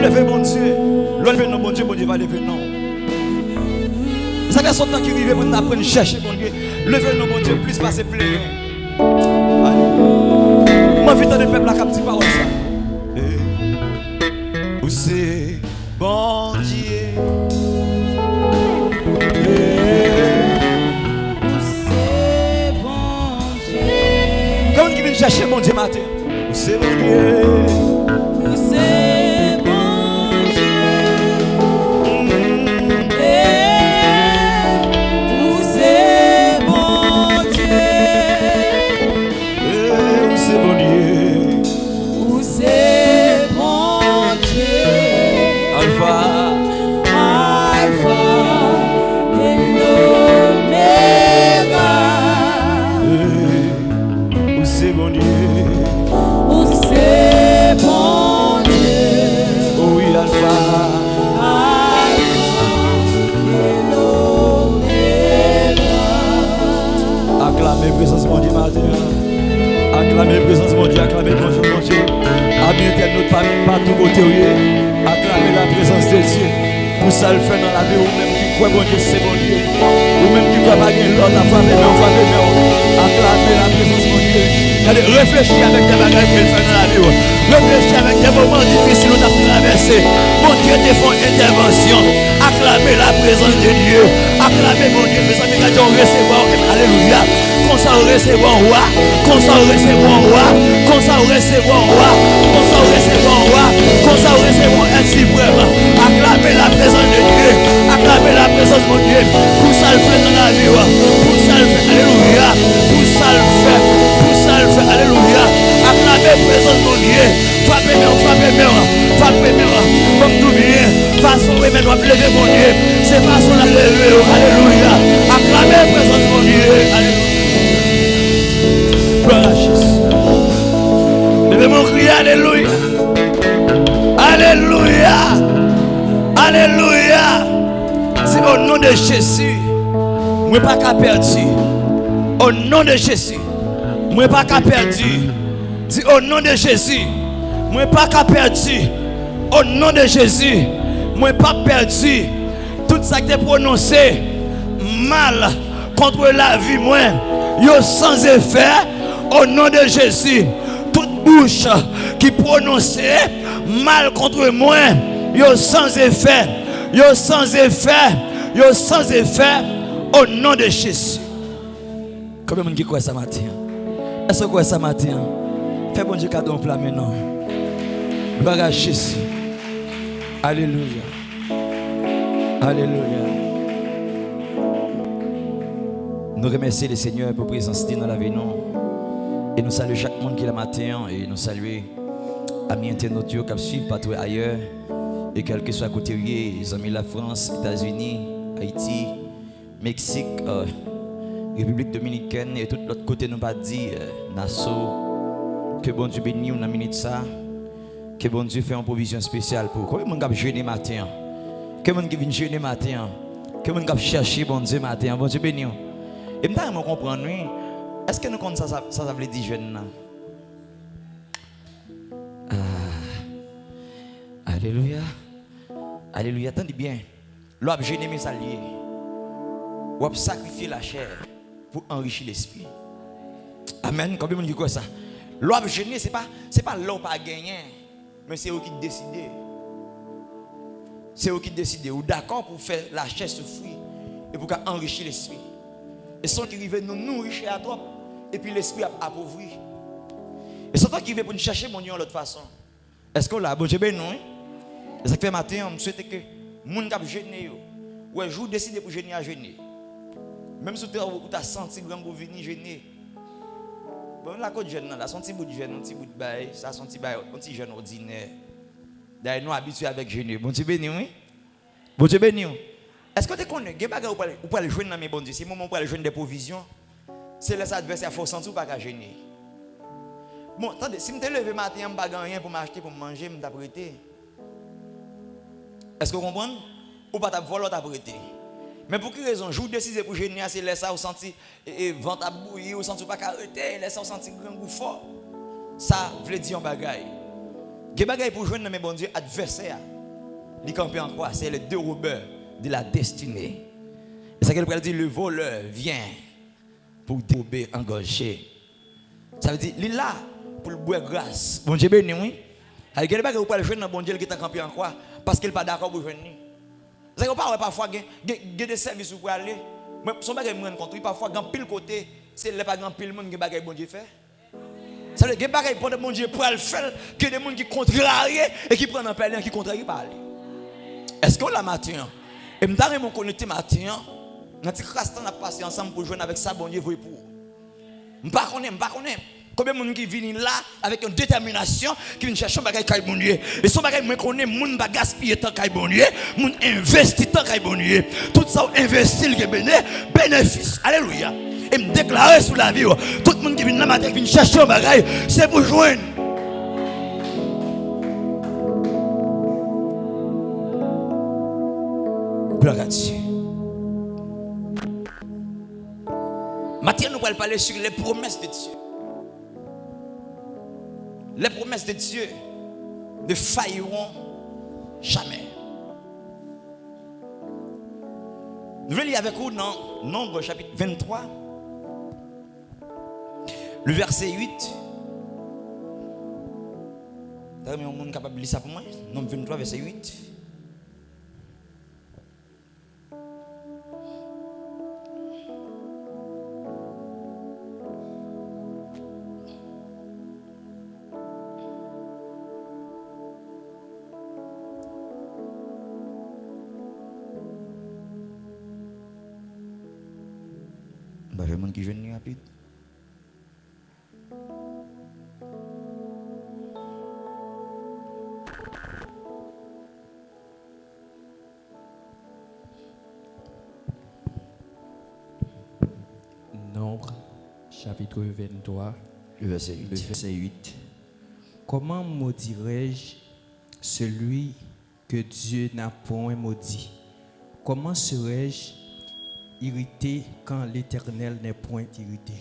lever mon Dieu. Lever non, bon Dieu va lever non. Ça fait son temps qui arrive pour nous apprendre à chercher mon Dieu. Lever non, bon Dieu, plus passer plein. Moi, vite de peuple, la captive parole ça. Où c'est bon Dieu? Comment qui vient chercher mon Dieu matin? Où c'est mon Dieu? Où c'est bon Dieu? Où c'est bon Dieu? Où c'est bon Dieu? Où c'est bon Dieu? Alpha et l'Oméga. Où c'est bon Dieu? Où c'est bon Dieu? Oh oui, Alpha et l'Oméga. acclamez présence mon Dieu matin. Acclamez présence mon Dieu, acclamez bonjour mon Dieu. Amis internautes partout côté. Acclamez la présence de Dieu. Pour ça le fait dans la vie ou même qui croit bon Dieu c'est bon Dieu. Ou même qui croit pas gagner l'autre, acclamez la présence mon Dieu. Allez, réfléchis avec des bagages qu'il fait dans la vie. Réfléchis avec des moments difficiles où tu as traversé. Mon Dieu te fait une intervention. Acclamez la présence de Dieu. Acclamez mon Dieu. Mes amis, quand on recevoir, alléluia. Qu'on s'en recevoir roi. Qu'on s'en recevoir roi. Qu'on s'en recevoir roi. Qu'on s'en recevoir roi. Qu'on s'en recevoir un suprême. Acclamez la présence de Dieu. Acclamez la présence de mon Dieu. Pour ça le fait dans la vie. Pour ça le fait. Alléluia. Pour ça le fait. Pour ça le fait. Alléluia. Acclamez la présence de mon Dieu. Frappez-moi. Comme tout bien. Façon où maintenant lever mon Dieu. C'est façon de lever. Alléluia. Acclamez la présence de mon Dieu. Alléluia. Levez mon cri. Alléluia. Alléluia. Alléluia. C'est au nom de Jésus. Moi pas qu'à perdu. Au nom de Jésus. Moi pas qu'à perdu. Dis au nom de Jésus. Moi pas qu'à perdu. Au nom de Jésus. Moi pas perdu. Tout ça qui est prononcé mal contre la vie moi. Yo sans effet. Au nom de Jésus. Toute bouche qui prononçait mal contre moi. Yo sans effet. Yo sans effet. Yo sans effet. Au nom de Jésus. Combien de gens qui croient ça matin? Est-ce que vous croyez ça matin? Fais bon Dieu cadeau en plat maintenant. Bagage Jésus. Alléluia. Alléluia. Nous remercions le Seigneur pour la présence dans la vie. Et nous saluons chaque monde qui est là matin. Et nous saluons amis internautes qui suivent partout ailleurs. Et quel que soit à côté, les amis de la France, États-Unis, Haïti, Mexique, République dominicaine et tout l'autre côté, nous pas dit Nassau. Que bon Dieu bénisse dans la minute ça. Que bon Dieu fait une provision spéciale pour. Combien de gens qui jeûner matin? Combien de gens qui viennent jeûner matin? Combien de gens qui cherchent bon Dieu matin? Bon Dieu bénisse. Et maintenant, je comprends. Est-ce que nous comptons ça veut dire jeûne? Alléluia. Alléluia. Attendez bien. L'homme jeûner mes alliés. Ou sacrifier la chair pour enrichir l'esprit. Amen. Combien de gens qui croient ça? L'homme jeûner, c'est pas l'homme pas gagné. Mais c'est eux qui décident. C'est eux qui décident. Ou d'accord pour faire la chair souffrir et pour enrichir l'esprit. Et ceux qui arrivent nous nourrir à trop et puis l'esprit appauvri. Et ceux qui arrivent pour nous chercher mon Dieu de l'autre façon. Est-ce que là, bon Dieu ben non? Et ça fait matin, on souhaite que les gens qui jeûnent, ou un jour décident pour jeûner à jeûner. Même si tu as senti grand pour venir jeûner. Bon, la côte jeune, là, son petit bout de jeûne, un petit bout de bail, ça son petit jeûne ordinaire. D'ailleurs, nous habitués avec jeûner. Bon Dieu béni, oui? Bon Dieu béni. Est-ce que tu connais, vous pouvez aller jeûner dans mes bons dieux? C'est le moment où vous aller jeûner des provisions. C'est les adversaires faut sentir pas qu'à jeûner. Bon, attendez, si je me levé matin, je ne pas rien pour m'acheter, pour manger, je me prêté. Est-ce que vous comprenez? Ou pas voler, vous prêté. Mais pour quelle raison? Je vous décide pour jeûner, c'est laisser ça, vous sentez ventre à bouillir, vous sentez pas qu'à arrêter, laisser ça, vous sentez grand goût fort. Ça veut dire un bagaille. Des bagailles pour joindre mes bon Dieu adversaire. Les camper en quoi? C'est les deux robbeurs de la destinée. C'est ça qu'elle pourrait dire, le voleur vient pour dérober, engorger. Ça veut dire, il est là pour le boire grâce. Bon Dieu béni, oui. Alors, il y a des bagailles pour le joindre dans bon Dieu qui est campé en quoi? Parce qu'il n'est pas d'accord pour joindre. C'est que parfois, il y a des services pour aller. Son bagage me rend compte, parfois, dans pile côté, c'est pas grand pile monde qui bagage bon Dieu fait. Ça veut dire que bagage pour bon Dieu pour le faire, que des gens qui contrarient et qui prennent un pèlerin qui contrarient pas. Est-ce qu'on l'a matin? Et me donne mon connecté matin, on a dit que a passé ensemble pour jouer avec ça bon Dieu pour. Je pas connais. Combien de gens qui viennent là avec une détermination qui viennent chercher un bagage qui est bon Dieu. Et son bagage me connaît, moun ba gaspiller tant qui est bon Dieu, moun investir tant qui est bon Dieu. Tout ça investir qui est bénéfice. Alléluia. Et me déclarer sur la vie, tout le monde qui vient là matin qui vient chercher un bagage, c'est pour joindre. Gloire à Dieu. Maintenant, nous allons parler sur les promesses de Dieu. Les promesses de Dieu ne failliront jamais. Nous allons lire avec vous dans Nombre chapitre 23, le verset 8. Vous avez un monde capable de lire ça pour moi? Nombre 23, verset 8. Je vais qui jeune rapide. Nombre, chapitre 23, Le verset 8. le verset 8. Comment maudirais-je celui que Dieu n'a point maudit? Comment serais-je irrité quand l'Éternel n'est point irrité?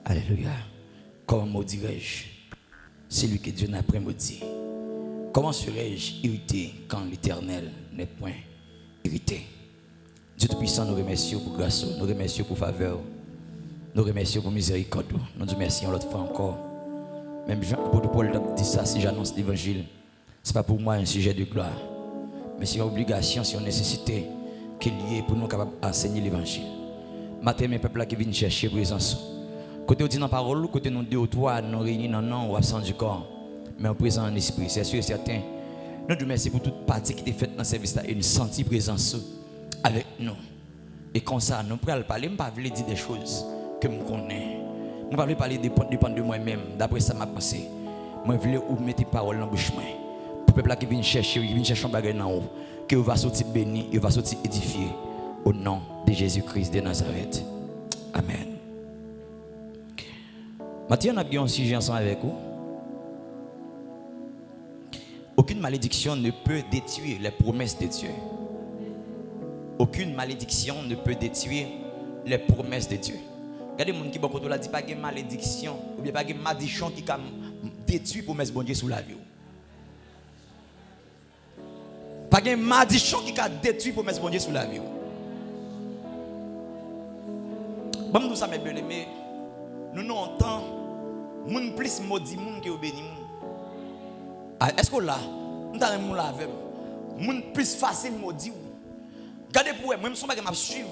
Alléluia. Comment maudirais-je celui que Dieu n'a point maudit? Comment serais-je irrité quand l'Éternel n'est point irrité? Dieu Tout-Puissant, nous remercions pour grâce, nous remercions pour faveur, nous remercions pour miséricorde. Nous te remercions l'autre fois encore. Même Jean-Paul Paul dit ça, si j'annonce l'évangile, ce n'est pas pour moi un sujet de gloire, mais c'est une obligation, c'est une nécessité qui est liée pour nous capables d'enseigner l'évangile. Matin, mes peuples qui viennent chercher présence. Côté on dit dans la parole, côté nous deux ou trois, nous réunis dans le nom ou absent du corps, mais en présent en esprit. C'est sûr et certain. Nous te remercions pour toute partie qui est faite dans le service et nous sentir présence avec nous. Et comme ça, nous pouvons parler, je ne veux pas dire des choses que je connais. Je ne veux pas parler dépendre de moi-même, d'après ça m'a pensé. Moi, je veux mettre parole dans la bouche. Pour les peuples qui viennent chercher un bagage dans haut, que va sortir béni, il va sortir édifié au nom de Jésus-Christ de Nazareth. Amen. Maintenant, on a un sujet ensemble avec vous. Aucune malédiction ne peut détruire les promesses de Dieu. Aucune malédiction ne peut détruire les promesses de Dieu. Regardez les gens qui ne dit pas de malédiction ou bien pas de malédiction qui détruit les promesses de Dieu sous la vie. Pas de malédiction qui détruit les promesses de Dieu sous la vie. Bon, nous sommes bien aimés. Nous nous entendons. Moun plus maudit moun que béni moun. Est-ce que là, nous avons moun la avec moun plus facile maudit. Regardez pour moi, même si je suivre,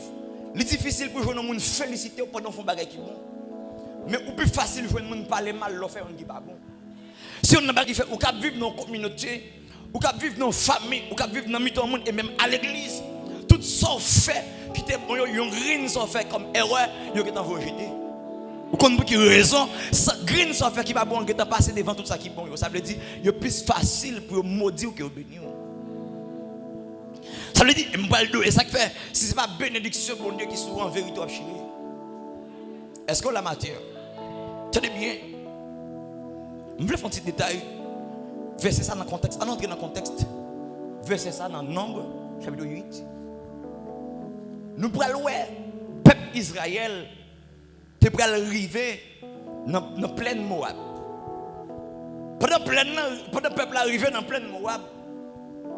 c'est difficile pour jouer moun féliciter pendant font bagay qui bon. Mais ou plus facile jouer moun parler mal lo faire on qui pas bon. Si on n'a pas qui fait ou cap vivre dans communauté, ou cap vivre dans famille, ou cap vivre dans miton monde et même à l'église, tout ça fait qui te bon yon green ça fait comme erreur, yo qui t'en faut jeter. Ou qu'on pour qui raison, ça green ça fait qui pas bon qui t'en passer devant tout ça qui bon. Ça veut dire yo plus facile pour maudire que bénir. Ça veut dire et ça fait si c'est pas bénédiction bon Dieu qui souvent en vérité à chier. Est-ce que la matière tenez bien. Je veux faire un petit détail. Verser ça dans le contexte. Allons entrer dans le contexte. Verser ça dans Nombre, chapitre 8. Nous prenons le peuple Israël. Tu peux arriver dans pleine Moab. Pendant le peuple arrivé dans plein de Moab,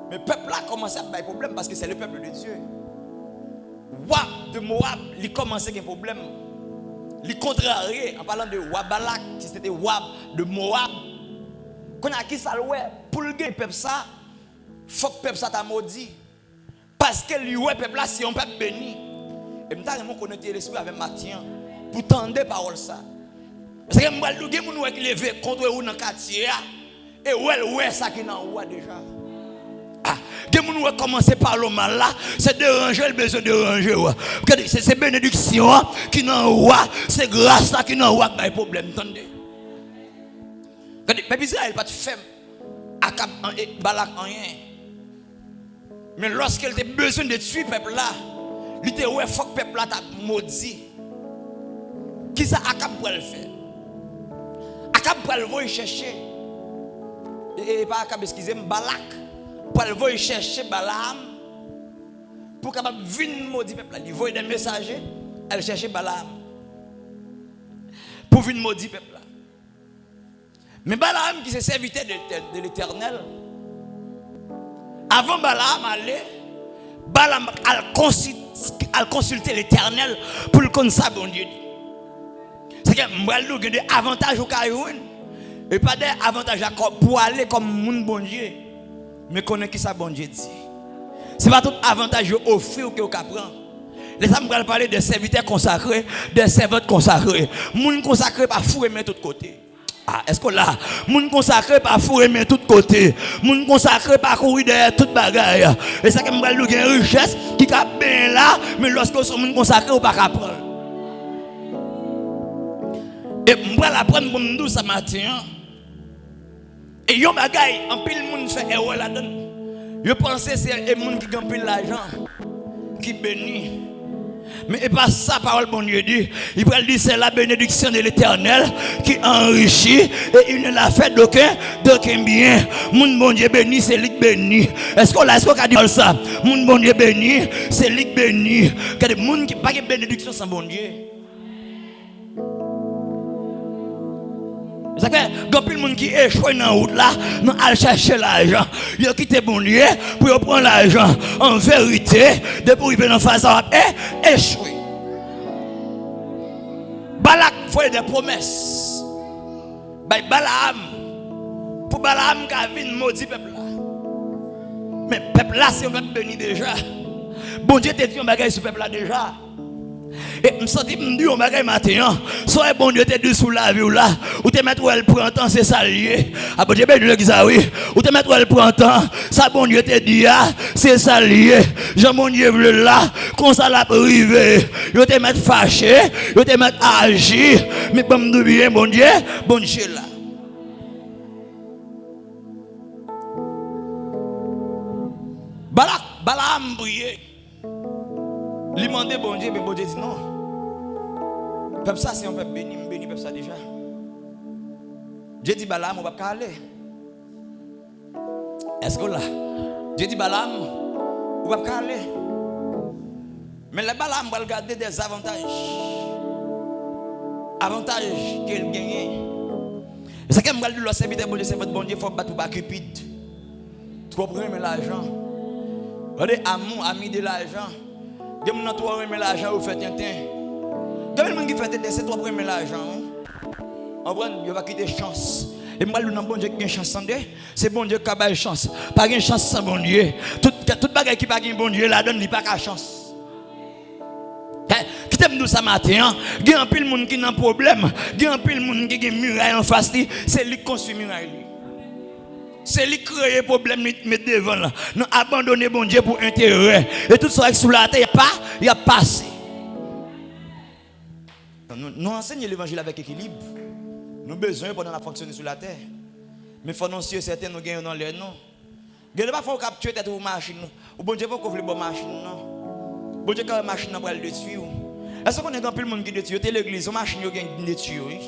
mais le peuple a commencé à avoir des problèmes parce que c'est le peuple de Dieu. Wab de Moab, il commençait à avoir des problèmes. Il contrarié en parlant de Wabalak, qui c'était Wab de Moab. Quand on a qui ça pour le peuple ça, il faut que le peuple ça t'a maudit. Parce que le peuple là, c'est un peuple béni. Et je vais connecter l'esprit avec Matthieu pour tendre les paroles ça. Parce que je vais vous lever contre vous dans le quartier. Et ouais, ça qui est dans le déjà. Ah, que nous va commencer par le mal là, c'est déranger le besoin de déranger. C'est bénédiction qui n'en roi, c'est grâce ça qui n'en roi pas de problème. Attendez. Mais Israël pas de femme, Akab et Balak en rien. Mais lorsqu'elle a besoin de tuer le peuple là, il était ouais, faut que le peuple là t'a maudit. Qui ça Akab pour le faire? Akab pour le voir chercher. Et pas Akab, excusez-moi, Balak. Pour aller chercher Balaam pour capable venir maudire peuple là. Il voit des messagers, elle chercher Balaam pour venir maudire peuple là. Mais Balaam qui s'est serviteur de l'Éternel, avant Balaam aller, Balaam a consulté l'Éternel pour le connaître ça bon Dieu. C'est que moi il y a des avantages au Caïroun et pas des avantages pour aller comme monde bon Dieu. Mais connaît qui ça bon Dieu dit. Ce n'est pas tout avantage offrir que vous prendre. Les hommes vont parler de serviteurs consacrés, de servantes consacrés. Moun consacré pas fou aimer tout côté. Ah, est-ce que là, moun consacré pas fou aimer tout côté. Moun consacré pas courir derrière toute bagaille. Et ça que me va une richesse qui est bien là, mais lorsque son moun consacré ou pas prendre. Et me va la prendre pour me dire ça matin. Et yon bagay, en pile moun fait erreur là-dedans. Yo pense c'est un moun qui gagne pile l'argent, qui bénit. Mais et pas ça parole bon Dieu dit. Il va dire c'est la bénédiction de l'Éternel qui enrichit et il ne l'a fait d'aucun bien. Moun bon Dieu béni, c'est lui qui béni. Est-ce qu'on a dit ça? Moun bon Dieu béni, c'est lui qui béni. Que des moun qui pas de bénédiction sans bon Dieu. C'est que quand le monde qui échoue dans la route là, nous allons chercher l'argent. Ils ont quitté bon Dieu pour prendre l'argent. En vérité, depuis qu'ils viennent en face, ça va échouer. Balak fait des promesses. Balaam, pour Balaam qui a vu maudit peuple là. Mais le peuple là, c'est un peuple béni déjà. Bon Dieu t'a dit un bagage sur le peuple là déjà. Et je me sens dit on bagaille matin, soit bon Dieu te dit sous la vie ou là, ou te mettre où elle prend temps, c'est ça lié. Ah bon Dieu ben Dieu qui ça oui, ou te mettre où elle prend temps, ça bon Dieu te dit c'est ça lié. Jean bon Dieu veut là, comme ça la privé, yo te mettre fâché, yo te mettre agir, mais pas me bien bon Dieu là. Balaam briller. Il demandait bon Dieu, mais bon Dieu dit non. Peuple ça c'est un peuple béni, béni peuple ça déjà. Dieu dit Balaam, on va pas aller. Est-ce que là? Dieu dit Balaam, on va pas aller. Mais le Balaam va regarder des avantages. Avantages qu'il gagne. Et c'est comme le serviteur bon Dieu, c'est votre bon Dieu, il faut battre pas cupide. Trop prendre l'argent. Regardez amour, ami de l'argent. Des gens qui ont l'argent, vous faites un temps. Des gens qui font un temps, c'est toi qui ont l'argent. On va quitter chance. Et moi, le bon Dieu qui a une chance, c'est bon Dieu qui a une chance. Pas une chance sans bon Dieu. Tout bagage qui n'a pas une bon Dieu, la donne, il n'y a pas de chance. Qui t'aime nous ce matin? Il y a un peu de monde qui a un problème. Il y a un peu de monde qui a une muraille en face. C'est lui qui construit une muraille. C'est lui qui crée le problème, mettre devant là. Nous abandonner bon Dieu pour intérêt. Et tout ça sous la terre, il y a passé. Nous enseignons l'évangile avec équilibre. Nous avons besoin pendant la fonctionner sur la terre. Mais il faut nous sûr certains nous gagnons dans l'air, non. Il ne faut pas capturer tête ou machine. Ou bon Dieu faut couvrir la machine, non. Bon Dieu quand la machine va le détruire. Est-ce qu'on est dans plus le monde qui détruit? L'église, la machine qui détruire.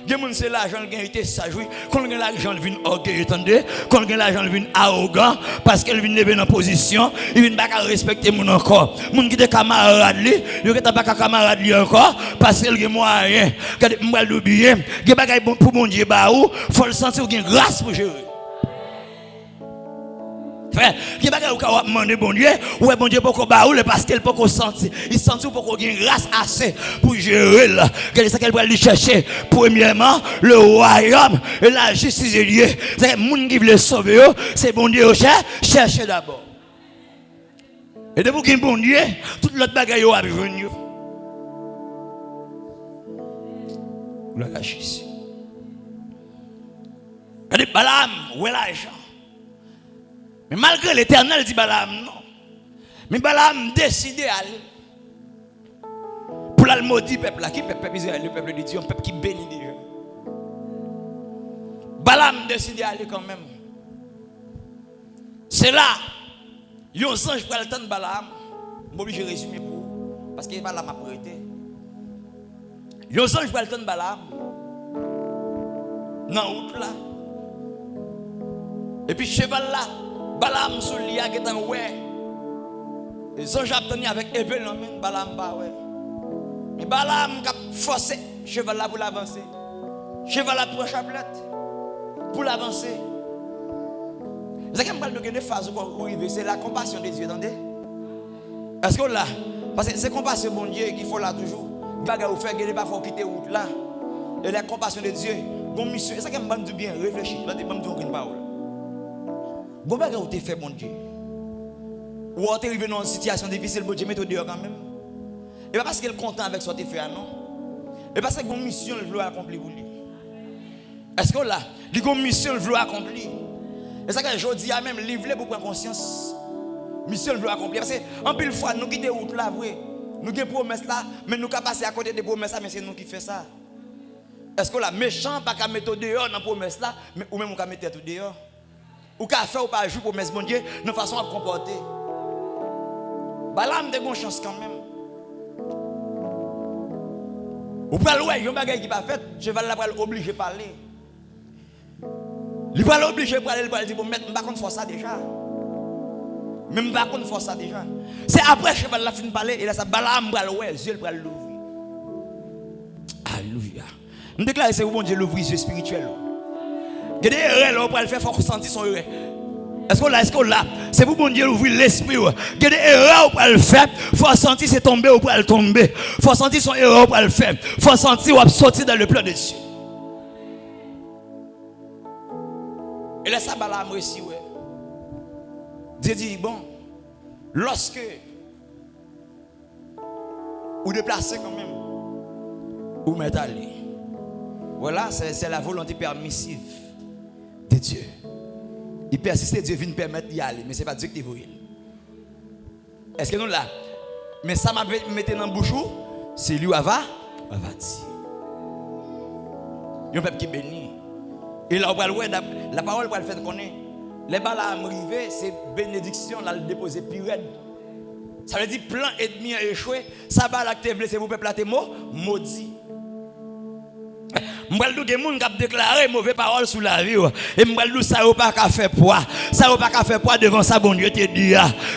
Gen moun c'est l'argent qui été sage, quand gen l'argent vient orgueilleux, attendez, quand gen l'argent vient arrogant parce qu'elle vient lever dans position, il vient pas respecter mon encore. Moun qui te camarade li, yo qui pas camarade li encore parce qu'elle gen moyen. Regardez moi l'oublier, gen bagay bon pour mon Dieu ba ou, faut le sentir gen grâce pour gérer. Frère, qui bagay ou ka demander bon Dieu, ouais bon Dieu pourquoi ba ou le parce qu'elle pourquoi sentir, il sentit pourquoi gain grâce assez pour gérer là. Qu'est-ce ça qu'elle va aller chercher? Premièrement, le royaume et la justice est liée. C'est moun qui veut sauver, c'est bon Dieu chercher d'abord. Et de vous qui bon Dieu, toute l'autre bagay yo a venir. Gloire à Jésus. Regardez Balaam, où est l'argent? Mais malgré l'Éternel dit Balaam non. Mais Balaam décide d'aller. Pour la maudit peuple là, qui peuple Israël, le peuple de Dieu, un peuple qui bénit Dieu. Balaam décide d'aller quand même. C'est là, il y a un ange pour le temps de Balaam. Je vais obligé de résumer pour vous, parce que Balaam a prêté. Il y a un ange pour le temps de Balaam. Dans la route là. Et puis cheval là. Balaam sous lia qui est en ouais. Les anges obtenus avec épée dans main, Balaam ba ouais. Mais Balaam a forcé cheval là pour l'avancer. Cheval là pour chaplette pour l'avancer. Vous savez que je vais phase où arriver, c'est la compassion de Dieu, attendez. Est-ce que là, parce que c'est compassion de Dieu qu'il faut là toujours. Bagarre ou faire gagner pas faut quitter route là. Et la compassion de Dieu, bon mission, c'est ça que je me dis bien, réfléchis, là tu me dis aucune parole. Bon bagarre où tu fait mon Dieu. Ou tu es arrivé dans une situation difficile, bon Dieu met au dehors quand même. Et pas parce qu'il est content avec ce que tu fait non. Et parce que bon mission il veut accomplir pour lui. Est-ce que là, il y a une mission il veut accomplir. Et ça que je dis à même livrer pour prendre conscience. Mission il veut accomplir parce que en pile fois nous quitter route là vrai. Nous avons des promesses là, mais nous sommes passés à côté des promesses là, mais c'est nous qui faisons ça. Est-ce que là, méchant pas qu'à mettre dehors dans la promesse là, mais ou même on peut mettre tout dehors. Ou qu'à faire ou pas jouer promesse mon Dieu, de façon à comporter. Balaam a une chance quand même. Ou pas l'oué, il y a un bagage qui pas fait, je vais l'obliger de parler. Il va l'obliger de parler, il va dire, bon, je ne vais pas faire ça déjà. Même pas qu'on fasse ça déjà. C'est après que cheval la fin de parler et là ça Balaam va l'ouvrir, Dieu va l'ouvrir. Alléluia. Nous déclarons c'est bon Dieu l'ouvrir yeux spirituel. Il y a des erreurs pour le faire faut sentir son erreur. Est-ce que là c'est pour bon Dieu l'ouvrir l'esprit. Il y a des erreurs pour le faire, faut sentir c'est tomber ou pour le tomber. Faut sentir son erreur pour le faire. Faut sentir ou sortir dans le plan de Dieu. Et là ça Balaam réussit ouais. Dieu dit, bon, lorsque vous déplacez quand même, vous mettez aller. Voilà, c'est la volonté permissive de Dieu. Il persiste, Dieu vient permettre d'y aller, mais ce n'est pas Dieu qui vous. Est-ce que nous là? Mais ça m'a mis dans le bouche, c'est lui qui va dire. Il y a un peuple qui bénit. Et là, la parole pour le faire connaître. Les Balaam arrivés, c'est bénédiction, là, le déposer pire. Ça veut dire plan ennemi a échoué. Ça va l'acte blessé pour peuple maudit. M'bral des gens qui ont déclaré mauvaise parole sur la vie et m'bral ça pas qu'à faire poids. Ça pas qu'à faire poids devant ça bon Dieu te dit.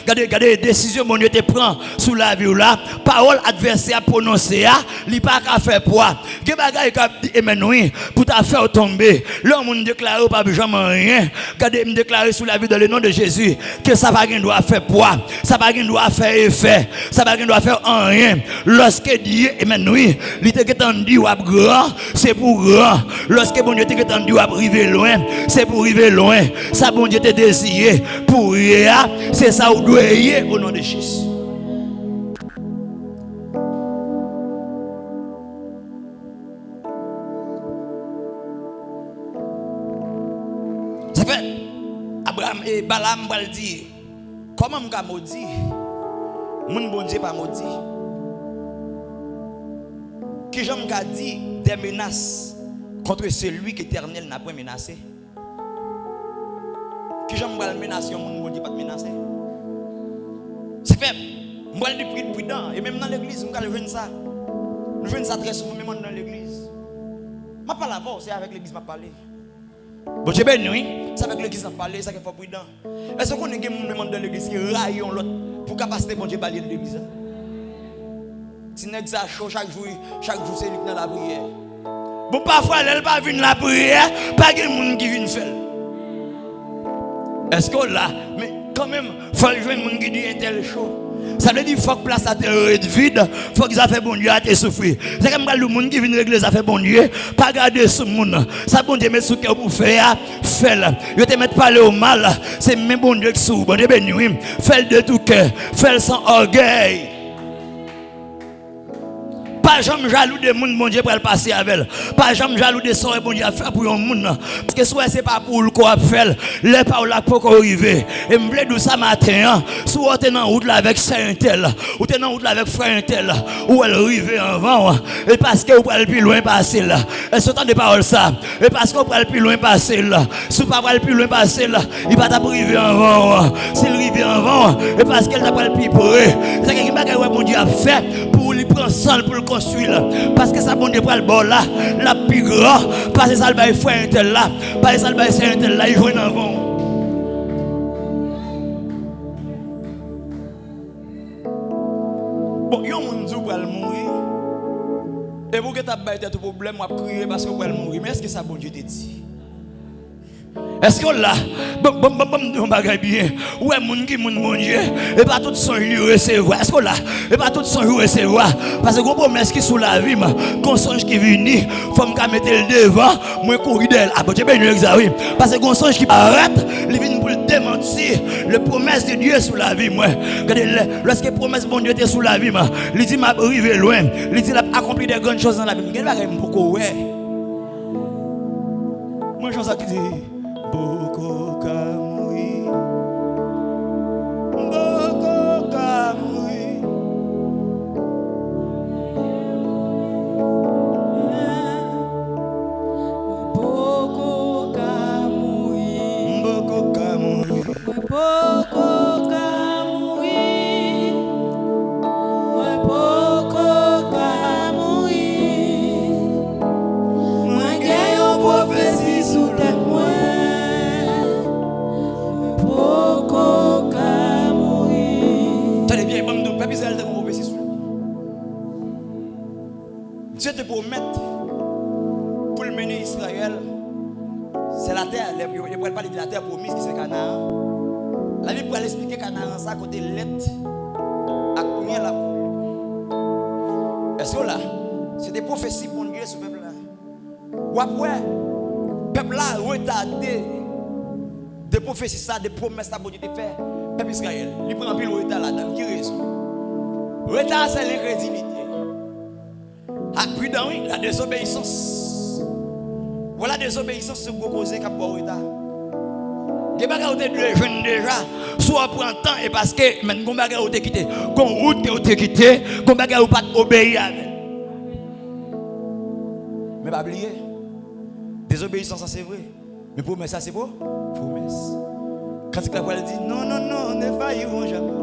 Regardez décision bon Dieu te prend sur la vie là, parole adversaire prononcée li pas qu'à faire poids. Ge bagay ka Emmanuel pour ta faire tomber. L'homme déclaré pas jamais rien. Regardez me déclarer sur la vie dans le nom de Jésus que ça va rien doit faire poids. Ça va rien doit faire effet. Ça va rien doit faire rien. Lorsque Dieu Emmanuel, il te dit ou grand, c'est pour grand. Lorsque bon Dieu te dit ou arriver loin, c'est pour arriver loin. Ça bon Dieu te désiré pour rien, c'est ça où doit y au nom de Jésus. Ça fait Abraham et Balaam va le dire. Comment m'ka maudit? Mon bon Dieu pas maudit. Qui j'aime qu'a dit des menaces contre celui qui éternel n'a pas menacé. Qui j'aime pas menacer mon bon Dieu pas menacer. C'est fait moi le plus prudent et même dans l'église nous allons voir ça. Nous voyons ça très souvent même dans l'église. Je parle avant, c'est avec l'église que je parle. Bon, je ben oui, c'est avec l'église que je parle, ça qu'il faut prudent. Est-ce qu'on a des gens dans l'église qui raillent l'autre pour capacité bon Dieu parler de l'église? Si nous avons chaque jour c'est lui dans la prière. Bon, parfois, elle pas venir la prière, pas de monde qui vient faire. Est-ce que là, mais quand même, il faut jouer un monde qui dit un tel chaud. Ça veut dire qu'il faut que place à terre vide, il faut que ça fait bon Dieu à te souffrir. C'est comme le monde qui vient régler ça fait bon Dieu, pas garder ce monde. Ça bon Dieu met sous cœur pour faire, fais-le. Je te mets parler au mal, c'est même bon Dieu qui souffre. Bon Dieu béni, fais-le de tout cœur, fais-le sans orgueil. Pas jamais jaloux de monde, bon Dieu pour le passer avec elle. Pas jamais jaloux de ça, bon Dieu à faire pour un monde. Parce que soit c'est pas pour le quoi faire, les pas là pour arriver. Et me plaît de ça matin, soit tu es dans route là avec Saint-Tel, ou tu es dans route là avec Frère-Tel, ou elle arrive avant, et parce que vous pouvez plus loin passer là. Et ce temps de parole ça, et parce que vous pouvez plus loin passer là. Si vous ne pouvez plus loin passer là, il va t'arriver avant. S'il arrive avant, et parce qu'elle t'a pas le plus près. C'est quelque chose que bon Dieu a fait pour lui prendre sang pour le construire. Parce que ça bon Dieu pour le bord là, la plus grand, parce que ça le bail frère tel là, parce que ça le bail saint tel là, il joue avant. Bon, yon moun dou pour mourir. Et vous que t'as bail tout problème, moi crier parce que pour mourir. Mais est-ce que ça bon Dieu te dit? Est-ce que là, bon bagay bien, ouais moun qui moun bon Dieu, et pas tout son lui recevoir. Est-ce que là, et pas tout son lui recevoir, parce que gros promesse qui sous la vie, qu'on songe qui vient, faut me mettre le devant, moi courir d'elle. Ah bon, j'ai bien examiné, parce que qu'on songe qui arrête, il vient pour le démentir, le promesse de Dieu sous la vie, moi. Lorsque promesse bon Dieu était sous la vie, il dit m'a arrivé loin, il dit il a accompli des grandes choses dans la vie. Quel bagay beaucoup ouais. Moi je qui dit Boko Kamui, Boko Kamui. Boko Kamui, Boko Kamui, Boko Kamui, Boko Kamui. Moi j'ai une prophétie sous tête moi. Boko Kamui. tenez bien, bon nous pas besoin de prophétie sur lui. Dieu te promet pour le mener Israël. C'est la terre, il ne peut pas parler de la terre promise qui c'est Canaan. La Bible pour expliquer Canaan ça côté lettre à combien la est-ce que là c'est des prophéties pour Dieu sur le peuple là. Ou après peuple là retardé des prophéties ça des promesses ça pour Dieu te faire peuple Israël il prend pile retard là-dedans qui raison retard c'est l'incrédulité à prudent oui la désobéissance. Voilà des obéissances qui sont causées comme pour retard. Des bagages où tu es jeune déjà, soit pour un temps et parce que maintenant des bagages où tu es quitté, qu'on route que tu es quitté, qu'on bagages où pas obéir avec. Mais pas oublier, désobéissance ça c'est vrai, mais promesse ça c'est beau, promesse. Quand la parole dit non non non, ne failliront jamais.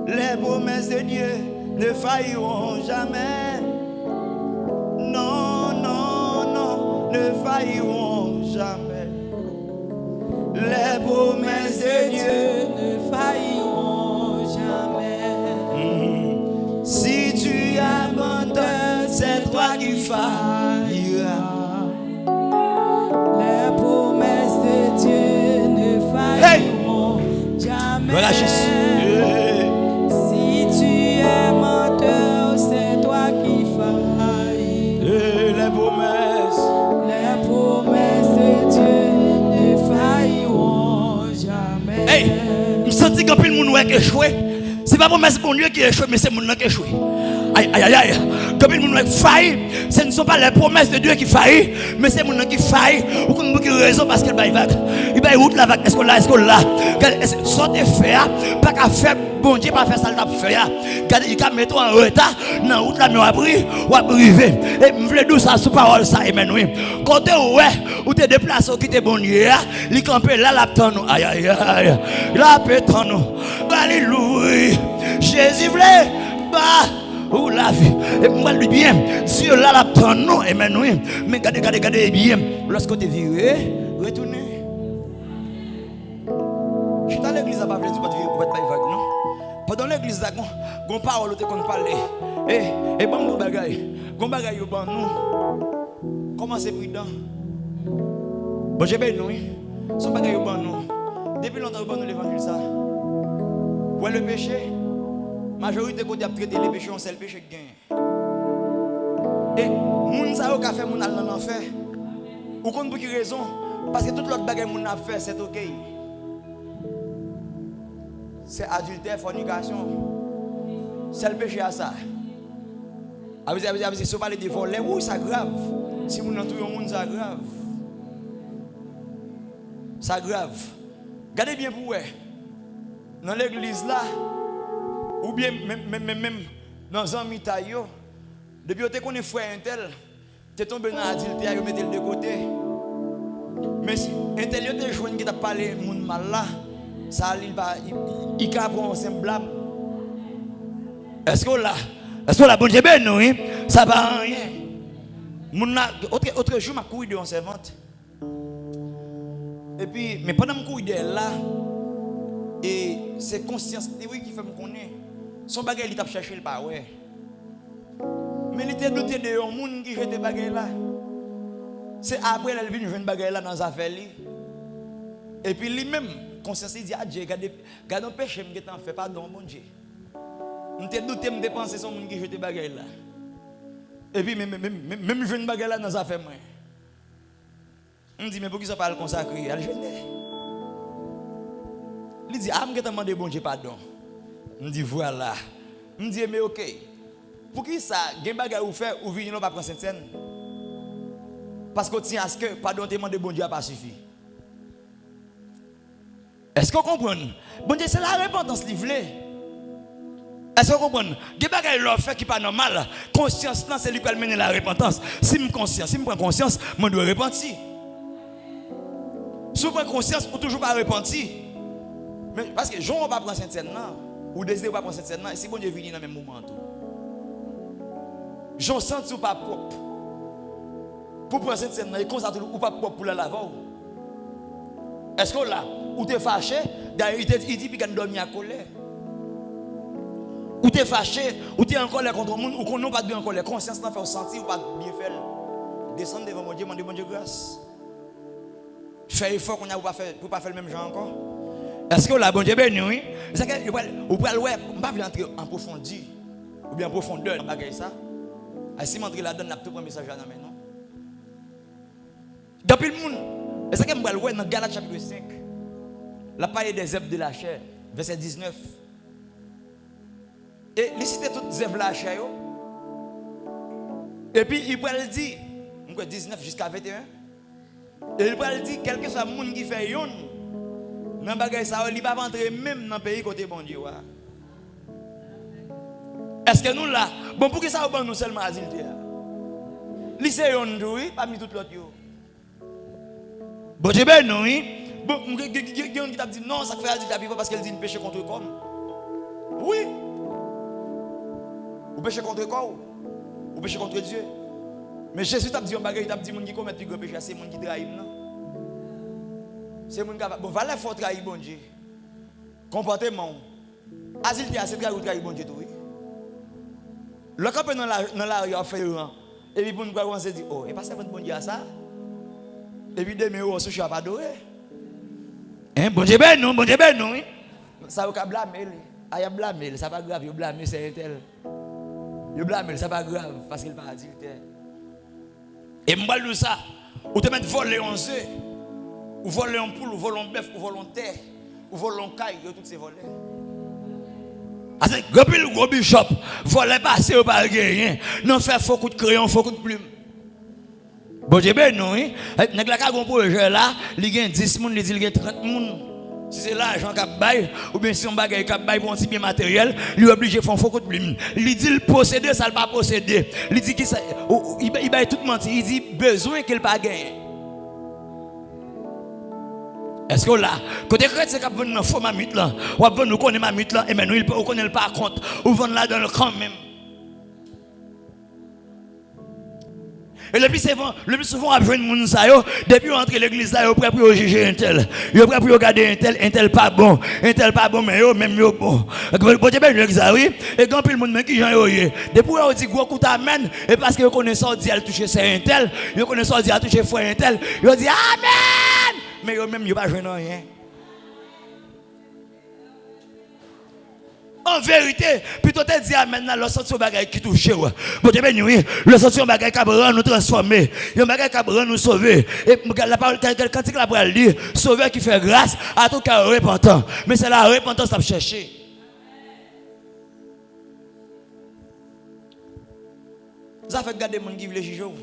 Les promesses de Dieu ne failliront jamais. Non non non, ne failliront jamais. Les promesses de Dieu ne failliront jamais. Si tu abandonnes, c'est toi qui failliras. Les promesses de Dieu ne failliront jamais. Voilà Jésus. Si tu es menteur, c'est toi qui faillis. Les promesses de Dieu ne failliront jamais. Hey, je sens que quand le monde qui échoué, c'est pas promesse bon Dieu qui échoue, mais c'est le monde qui échoue. Aïe aïe aïe, quand le monde qui faillit, ce ne sont pas les promesses de Dieu qui faillissent, mais c'est le monde qui faillit. Ou qui raison parce qu'il baille vague. Il baille route la vague. Est-ce que là, sortez faire, pas qu'à faire bon Dieu, pas faire ça le faire. Il va mettre en retard dans route la mais ou à privé. Et me voulez dire ça sous parole ça et maintenant. Quand tu ouais, ou tu déplaces qui te bon Dieu, il campe là la nous. Aïe aïe aïe. Là pétant nous. Alléluia. Jésus voulait bah ou la vie. Et moi lui bien, Dieu là l'attend non, amen oui. Mais regardez bien, lorsque tu es viré, retournez. Je suis dans l'église à pas dire pas vague non. Pendant l'église là, gon parole te qu'on parler. Et bon nous bagaille. Gon bagaille yo ban nous. Comment c'est prudent. Bon j'ai ben nous. Son bagaille yo ban nous. Depuis longtemps yo ban nous l'évangile ça. Ouais le péché. Majorité côté a traité les péchés, on sait le péché qui gagne. Et moun sa yo ka fait moun al dans l'enfer. Ou kon pour qui raison? Parce que toute l'autre bagaille moun a fait c'est OK. C'est adultère, fornication. C'est le péché à ça. Si on parle de voler, oui, c'est grave. Si vous n'entendez pas, c'est grave. C'est grave. Regardez bien pour vous. Dans l'église là, ou bien même dans un mitaillot, depuis que tu es frère un tel, tu es tombé dans l'adultère, tu mets le de côté. Mais si un tel te joint qui t'a parlé de mon mal là, ça il prend un simple blâme. Est-ce que là, bon Dieu, ben non, ça va rien. Autre jour, je couille de en servante. Et puis, mais pendant que je couille de là, et c'est conscience théorie qui fait me connaître. Son bagage, il t'a cherché le pas, ouais. Mais il était douté de un monde qui jette des bagages là. C'est après qu'il vient jouer une bagaille là dans les affaires. Et puis lui-même, conscience, il dit, ah Dieu, regarde un péché, je t'en fais pardon, bon Dieu. Je t'ai douté de dépenser son monde qui jette des bagages là. Et puis, même jouer une bagaille là dans les affaires. On me dit, mais pour qui ça parle consacré? Elle jeune. Il dit, ah, je t'ai demandé bon Dieu pardon. Je dis, voilà. Je me dis, mais ok. Pour qui ça, il y a des bagages ou faire, ou venir, non pas prendre cette scène? Parce qu'on tient à ce que pardon demande bon Dieu n'a pas suffi. Est-ce qu'on comprend? Bon Dieu, c'est la repentance livrée. Est-ce qu'on comprend? Il y a des choses qui ne sont pas normales. Conscience, c'est lui qui mène la repentance. Si je prends conscience, je dois repentir. Si je prends conscience, je ne toujours pas repentir. Mais parce que je ne vais pas prendre cette scène, ou décider de ne pas prendre cette scène, et si bon Dieu vient dans le même moment. Je ne sens pas propre. Pour prendre cette scène, il constate ou pas pour la laver. Est-ce que là, ou tu es fâché, d'ailleurs il dit qu'il a dormi à colère. Ou tu es fâché, ou tu es en colère contre le monde, ou qu'on n'a pas de en colère. Conscience n'a fait sentir ou pas bien faire. Descendre devant mon Dieu, demander mon Dieu grâce. Faire effort qu'on a pour ne pas faire le même genre encore. Est-ce que là, bon Dieu, ben oui. C'est que vous pouvez le pas entrer en profondeur, ou bien en profondeur dans le ça. Si je m'entre là-dedans, je vais tout prendre message là maintenant. Depuis le monde, est-ce que je vais voir dans Galates chapitre 5, la parole des œuvres de la chair, verset 19. Et il cite toutes les œuvres de la chair. Et puis il va le dire, 19 jusqu'à 21. Et il va le dire, quel que soit le monde qui fait yon, dans le bagage ça, il ne va pas entrer même dans le pays côté bon Dieu. Est-ce que nous là, bon pour que ça va nous seulement adulte? Lycée yon, oui, parmi toutes les autres. Bon, j'ai bien non, oui. Bon, qui t'a dit non, ça fait adulte parce qu'elle dit une péché contre quoi? Oui. Ou péché contre quoi? Ou péché contre Dieu. Mais Jésus t'a dit un bagage, il t'a dit moun qui commet plus grand péché, c'est moun qui trahit non. C'est moun qui bon, valeur faut trahir bon Dieu. Comportement. Adulte c'est trahir bon Dieu tout oui. Le cap dans la rue a fait un. Et puis pour nous on se dit oh, et pas ça bon Dieu à ça. Et puis demain on se pas adorer. Hein bon Dieu ben non, oui. Ça va blâmer lui. Ah y blâmer, ça pas grave, yo blâmer c'est tel. Yo blâmer, ça pas grave parce qu'il pas adultère. Et m'bal de ça, ou te mettre voler en œuf, ou voler en poule, ou voler en bœuf, ou voler en terre, ou voler en caille, toutes ces volets. Avec gros bishop, voler passer ou pas rien. Non faire faux coup de crayon, faux coup de plume. Bon Dieu ben non, hein. Nèg la ka gon projet là, il gagne 10 moun, il dit il gagne 30 moun. Si c'est l'argent qu'a bail ou bien si on bagaille qu'a bail pour un petit bien matériel, lui obligé faire faux coup de plume. Il dit le posséder, ça le pas posséder. Il dit qu'il il baille tout mentir, il dit besoin qu'il pas gagner. Est-ce que là, côté chrétien qui a venu dans faux mamite là, ou a venu connaître mamite là, et maintenant il peut connaître par contre, ou vendre là dans le camp même. Et le plus souvent, on a besoin de monde ça yo, depuis on entre l'église là, yo prêt pour juger un tel. Yo prêt pour regarder un tel pas bon, mais yo même yo bon. Bon Dieu ben l'église oui, et quand puis le monde qui Jean yo yé. Depuis on dit gros coup amen et parce que yo connaît ça dit elle toucher c'est un tel, yo connaît ça dit elle toucher frère un tel, yo dit amen. Mais yo même yo pas joindre rien. En vérité, plutôt te dire maintenant le sentiment bagay qui touche ou. Bon Dieu béni oui, le sentiment bagay qui va nous transformer, le bagay qui va nous sauver. Et la parole quand la parole dit sauveur qui fait grâce à tout cas repentant. Mais c'est la repentance à chercher. Ça fait garder mon qui veut juger ou.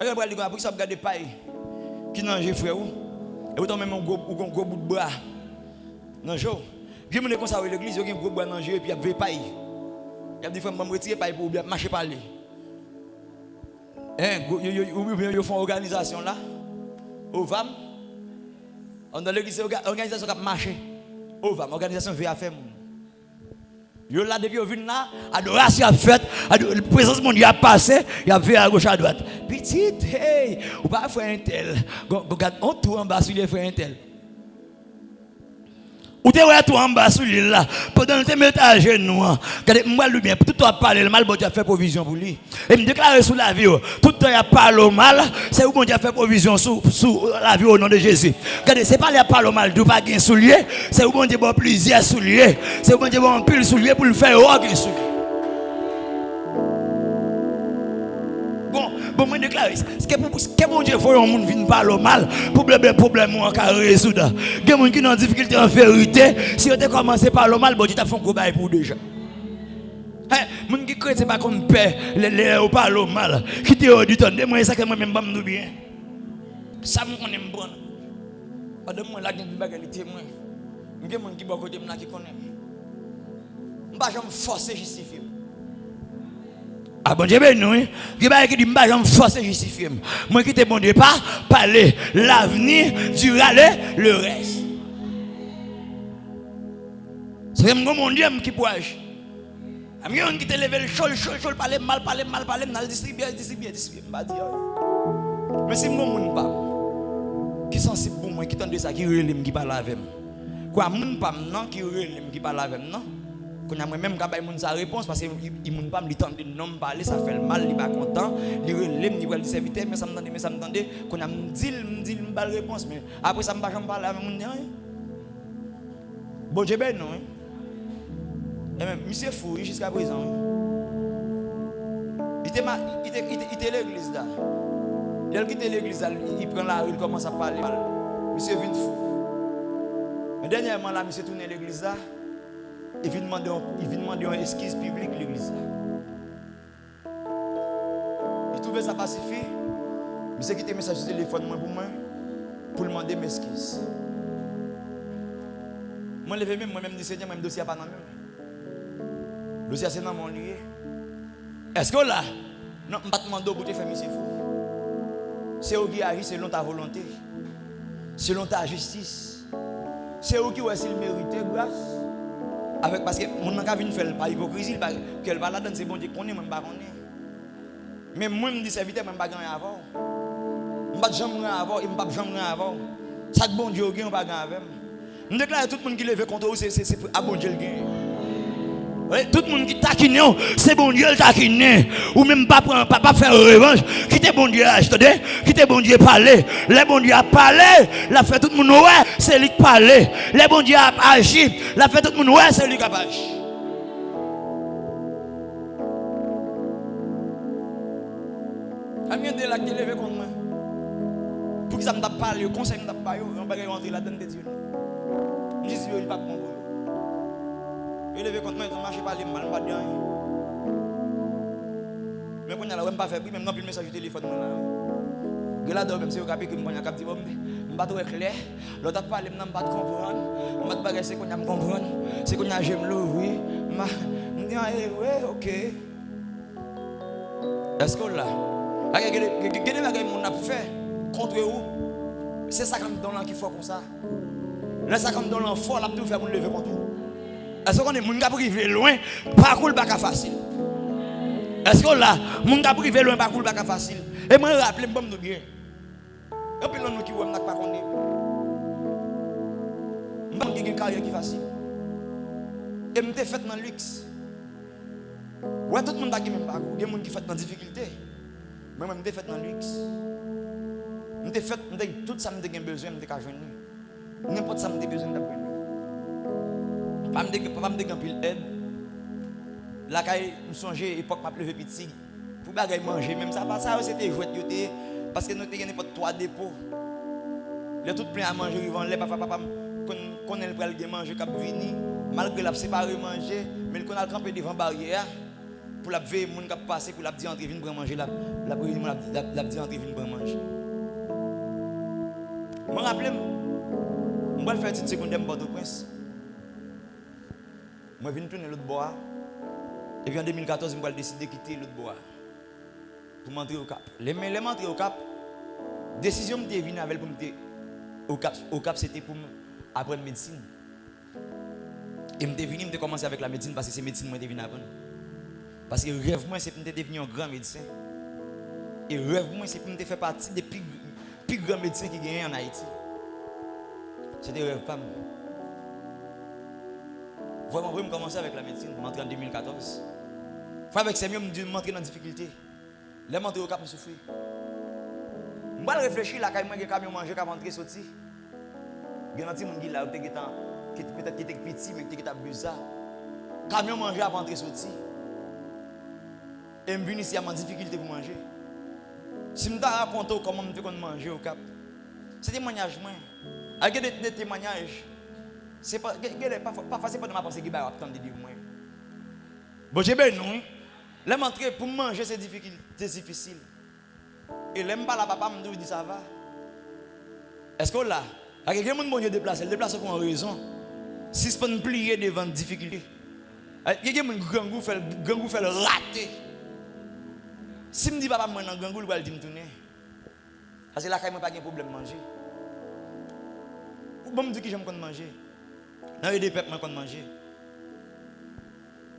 Regarde dire après ça regarder paille qui nange frère ou. Et autant même un gros bout de bras. Non jo. Je me comme ça à l'église, il y a un gros bois dans le jeu et puis il y a des pailles. Il y a des fois, je me retire paille pour marcher par là. Ils font une organisation là, au VAM. Dans l'église, organisation qui marche. Au VAM, organisation VAFM. Yo là, depuis qu'ils viennent là, adoration a fait, la présence de mon Dieu a passé, il y a vu à gauche à droite. Petite, hey, ou pas faire un tel. On tourne en bas sur les frères un tel. Ou te voyez tout en bas sous l'île là. Pendant que tu mets à genoux, regardez, moi le bien, tout le temps parler, le mal, bon Dieu a fait provision pour lui. Et me déclarer sous la vie, tout le temps il a parlé au mal, c'est où bon Dieu a fait provision sous la vie au nom de Jésus. Regardez, c'est pas les parler au mal, du pas gain sous lui, c'est où bon Dieu bon plaisir sous lui, c'est où bon Dieu bon pile sous lui pour le faire gain sous lui. Bon, moi déclare, ce que mon Dieu faut un monde vienne parler au mal, problème on ka résoudre. Des gens qui ont difficulté en vérité, si on te commencé par le mal, bon Dieu t'a fait un gros bail pour déjà. Mon qui croit c'est pas qu'on paie les au parler au mal, qui te dit ton moi ça que moi même pas me bien. Ça on aime bon. Madame moi là qui bagarre témoin. Des gens qui bon côté moi qui connaît. On pas jamais forcer justifier. Ah bon Dieu ben nous, qui va qui dit m'pas jamais forcer justifier. Moi qui te bon Dieu pas parler l'avenir durera le reste. C'est mon Dieu qui peut agir. Ami on qui te lever le chol parler mal dans distribuer pas dire. Mais si mon monde pas qui sensible pour moi qui tente ça qui relève qui parle avec moi. Quoi mon pas non qui relève qui parle avec non. Quand a même quand il sa réponse parce que il moun pas me tendre non parler ça fait le mal il pas content il relève il va le serviteur mais ça me tendait quand a me dit me pas réponse mais après ça me pas jamais parler avec moun rien bon Dieu ben non et même monsieur fou jusqu'à présent il était l'église là il quitte l'église là il prend la rue il commence à parler monsieur vient fou mais dernièrement là monsieur tourne l'église là. Il vient demander une excuse publique l'église. Il trouve ça pacifique. Monsieur qui te message sur téléphone pour moi pour demander mes excuses. Moi lever même moi-même dit Seigneur même dossier pas dans même. Dossier c'est dans mon lieu. Est-ce que là non pas demander pour te faire monsieur fou. C'est eux qui agissent selon ta volonté. Selon ta justice. C'est eux qui ont s'il mérite grâce. Avec parce que mon n'a vinn faire pas hypocrisie qu'elle va là dans c'est bon Dieu connaît même pas connaît mais moi me dit serviteur même pas gagner avant pas jamais avant et pas jamais avant ça bon Dieu gagne pas gagner avec me déclare tout le monde qui lever contre c'est à bon Dieu le gagne tout le monde qui taquine c'est bon Dieu le taquine ou même pas faire revanche qui te bon Dieu attendez qui te bon Dieu parler les bon Dieu a parlé la fait tout le monde ouais c'est lui qui parler les bon Dieu a agi la fait tout le monde ouais c'est lui qui a agi amien de la qui lever contre moi pour que ça me tape parler conseil me tape pas on va rentrer là-dedans de Dieu je dis il pas bon. Il levé contre moi, il marche par les mal, pas bien. Mais quand il n'a pas fait, même non plus le message du téléphone. Il a même si vous avez dit que je ne pas trop clair. L'autre a parlé, je ne pas comprendre. Je ne pas dire c'est qu'on a comprendre. C'est qu'on a j'aime l'ouvrir. Je dis, oui, ok. Est-ce que là, regardez ce que mon a fait contre vous. C'est ça comme dans l'an qu'il faut comme ça. Là, ça comme dans l'an fort, là, tout faire pour lever contre vous. Est-ce qu'on est moun qui arrive loin, parcours pas facile. Est-ce que là, mon gars privé loin pas cool pas facile. Et moi rappeler bon nous bien. Et puis nous qui on n'a pas connait. M'pas une carrière qui facile. Et m'était fait dans luxe. Ouais tout le monde a qui même pas, il y a monde qui fait dans difficulté. Moi m'était fait dans luxe. M'était fait tout ça m'était besoin m'était ka joindre. N'importe ça m'était besoin d'apprendre. Pas m'était pile aide. La caille me songer époque m'a levé petit pour bagay manger même ça pas ça c'était jouet yoté parce que nous t'ai n'importe 3 dépôts. Les tout plein à manger vivant les papa connaît le pral manger cap vini malgré la séparer manger mais le connait camper devant barrière pour la veiller moun cap passer pour la dire entrer venir prendre manger la dire entrer venir prendre manger. Me rappelle on va faire petite seconde de Port-au-Prince. Moi viens tourner l'autre bois. Et puis en 2014, je vais décider de quitter l'autre bois pour m'entrer au Cap. Les m'entrer au Cap, décision me venue avec pour m'entrer au Cap. Au Cap, c'était pour apprendre médecine. Et me venu me commencer avec la médecine parce que c'est médecine que je venu apprendre. Parce que rêve moi c'est de devenir un grand médecin. Et rêve moi c'est de faire partie des plus grands médecins qui gagnent en Haïti. C'était rêve pas moi. Vraiment, je commencer avec la médecine, je m'entraîne en 2014. Frère, avec ces mieux, je m'entraîne dans la difficulté. Les m'entraîne au Cap, je souffre. Je vais réfléchir, là, quand je vais camion manger, quand je vais sortir. Il y a un petit monde qui là, peut-être qui était petit, mais qui était bizarre. Camion manger avant de sortir. Et je viens ici à ma difficulté pour manger. Si je me raconte comment je fais manger au Cap, c'est des témoignages. Avec des témoignages. C'est pas facile pour ma pensée qui va attendre de dire moi. Bon j'ai bien non. Là m'entrer pour manger c'est difficile. Et l'aime pas la papa me dit ça va. Est-ce que là, avec quelqu'un monde bon Dieu déplace pour une raison. Si c'est pas nous plier devant difficulté. Quelqu'un monde gangou fait rater. Si me dit papa moi dans gangou il va dire me tourner. Parce que là quand moi pas de problème manger. Ou bon me dit que j'aime manger. Dans les deux peuples, je manger.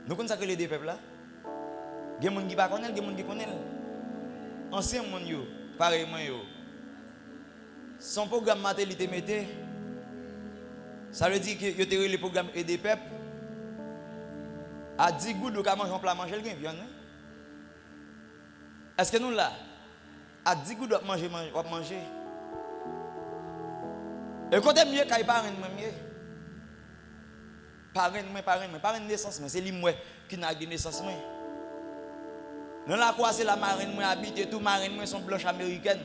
Nous connaissons les deux peuples là. Il y a des gens qui ne connaissent pas, il y a des gens qui connaissent. Ancien monde, pareillement. Son programme maternité mettait. Ça veut dire que il y a le programme et des peuples. À 10 gouttes de manger un plat manger, il y a viande. Est-ce que nous là, à 10 gouttes de manger. Et quand mieux, quand il parle, mieux. Parrain de naissance, c'est lui qui n'a de naissance. Dans la quoi c'est la marine moi habite et tout marine moi sont blanches américaines.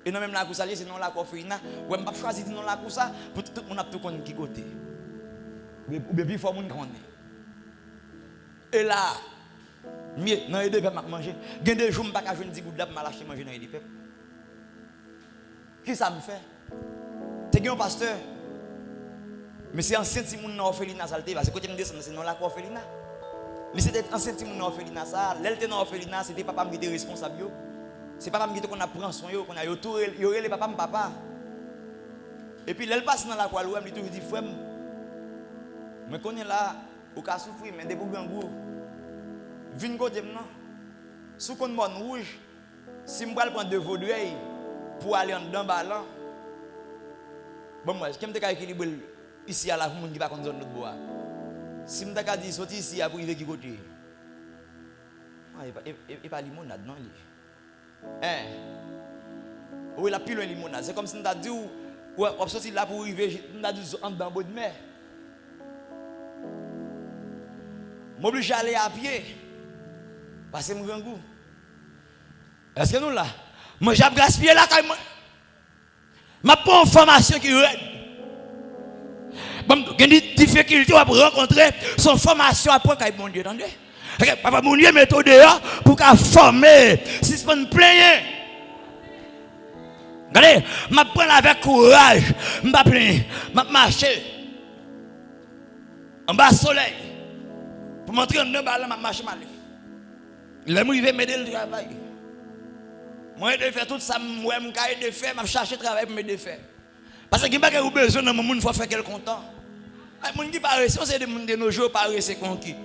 Et non même la quoi c'est non la quoi fina, ouais m'pas choisir non la quoi ça pour tout monde a tout connait qui côté. Mais puis faut monde connait. Et là mieux dans les deux peuples manger, gain des jours m'pas ka joindre 10 gouttes là pour m'acheter manger dans les deux peuples. Qui ça me fait? T'es un pasteur. Mais c'est ancien petit monde dans orphelinat ça parce que côté me descendre c'est non la orphelinat. Mais c'était ancien petit monde dans orphelinat ça, l'elle dans orphelinat c'était papa qui était responsable. C'est papa qui qu'on a prend soin qu'on a yo les papa. Et puis l'elle passe dans la quoi lui toujours dit frère me connais là au cas souffrir mais des pour grand goût. Vinn côté non. Sous compte bonne rouge si me prendre 2 vaudreuil pour aller en dedans ballon. Bon moi, je me suis équilibré ici à la monde qui va dans zone de bois. Si je me suis dit sortir ici pour arriver qui côté. Il pas limonade non oui la pile limonade, c'est comme si on t'a dit on sortir là pour arriver on a dit en dedans bout de mer. M'oblige à aller à pied. Parce que me grand goût. Est-ce que nous là, moi j'ai gaspillé là quand moi. Ma bonne formation qui est bon, il y a des difficultés à rencontrer son formation après quand mon Dieu, attendez. Papa mon Dieu méthode pour qu'à former si c'est pas une plainte. Regardez, m'a prendre avec courage, m'a plaindre, m'a marcher. En bas soleil. Pour montrer en deux balles m'a marcher mal. Là moi il veut m'aider le travail. Moi je faire tout ça, moi je cahier de faire, m'a chercher travail pour me défaire. Parce que pas besoin de monde faut faire quel content. Les gens qui paraissent, c'est des gens de nos jours paraissent conquis.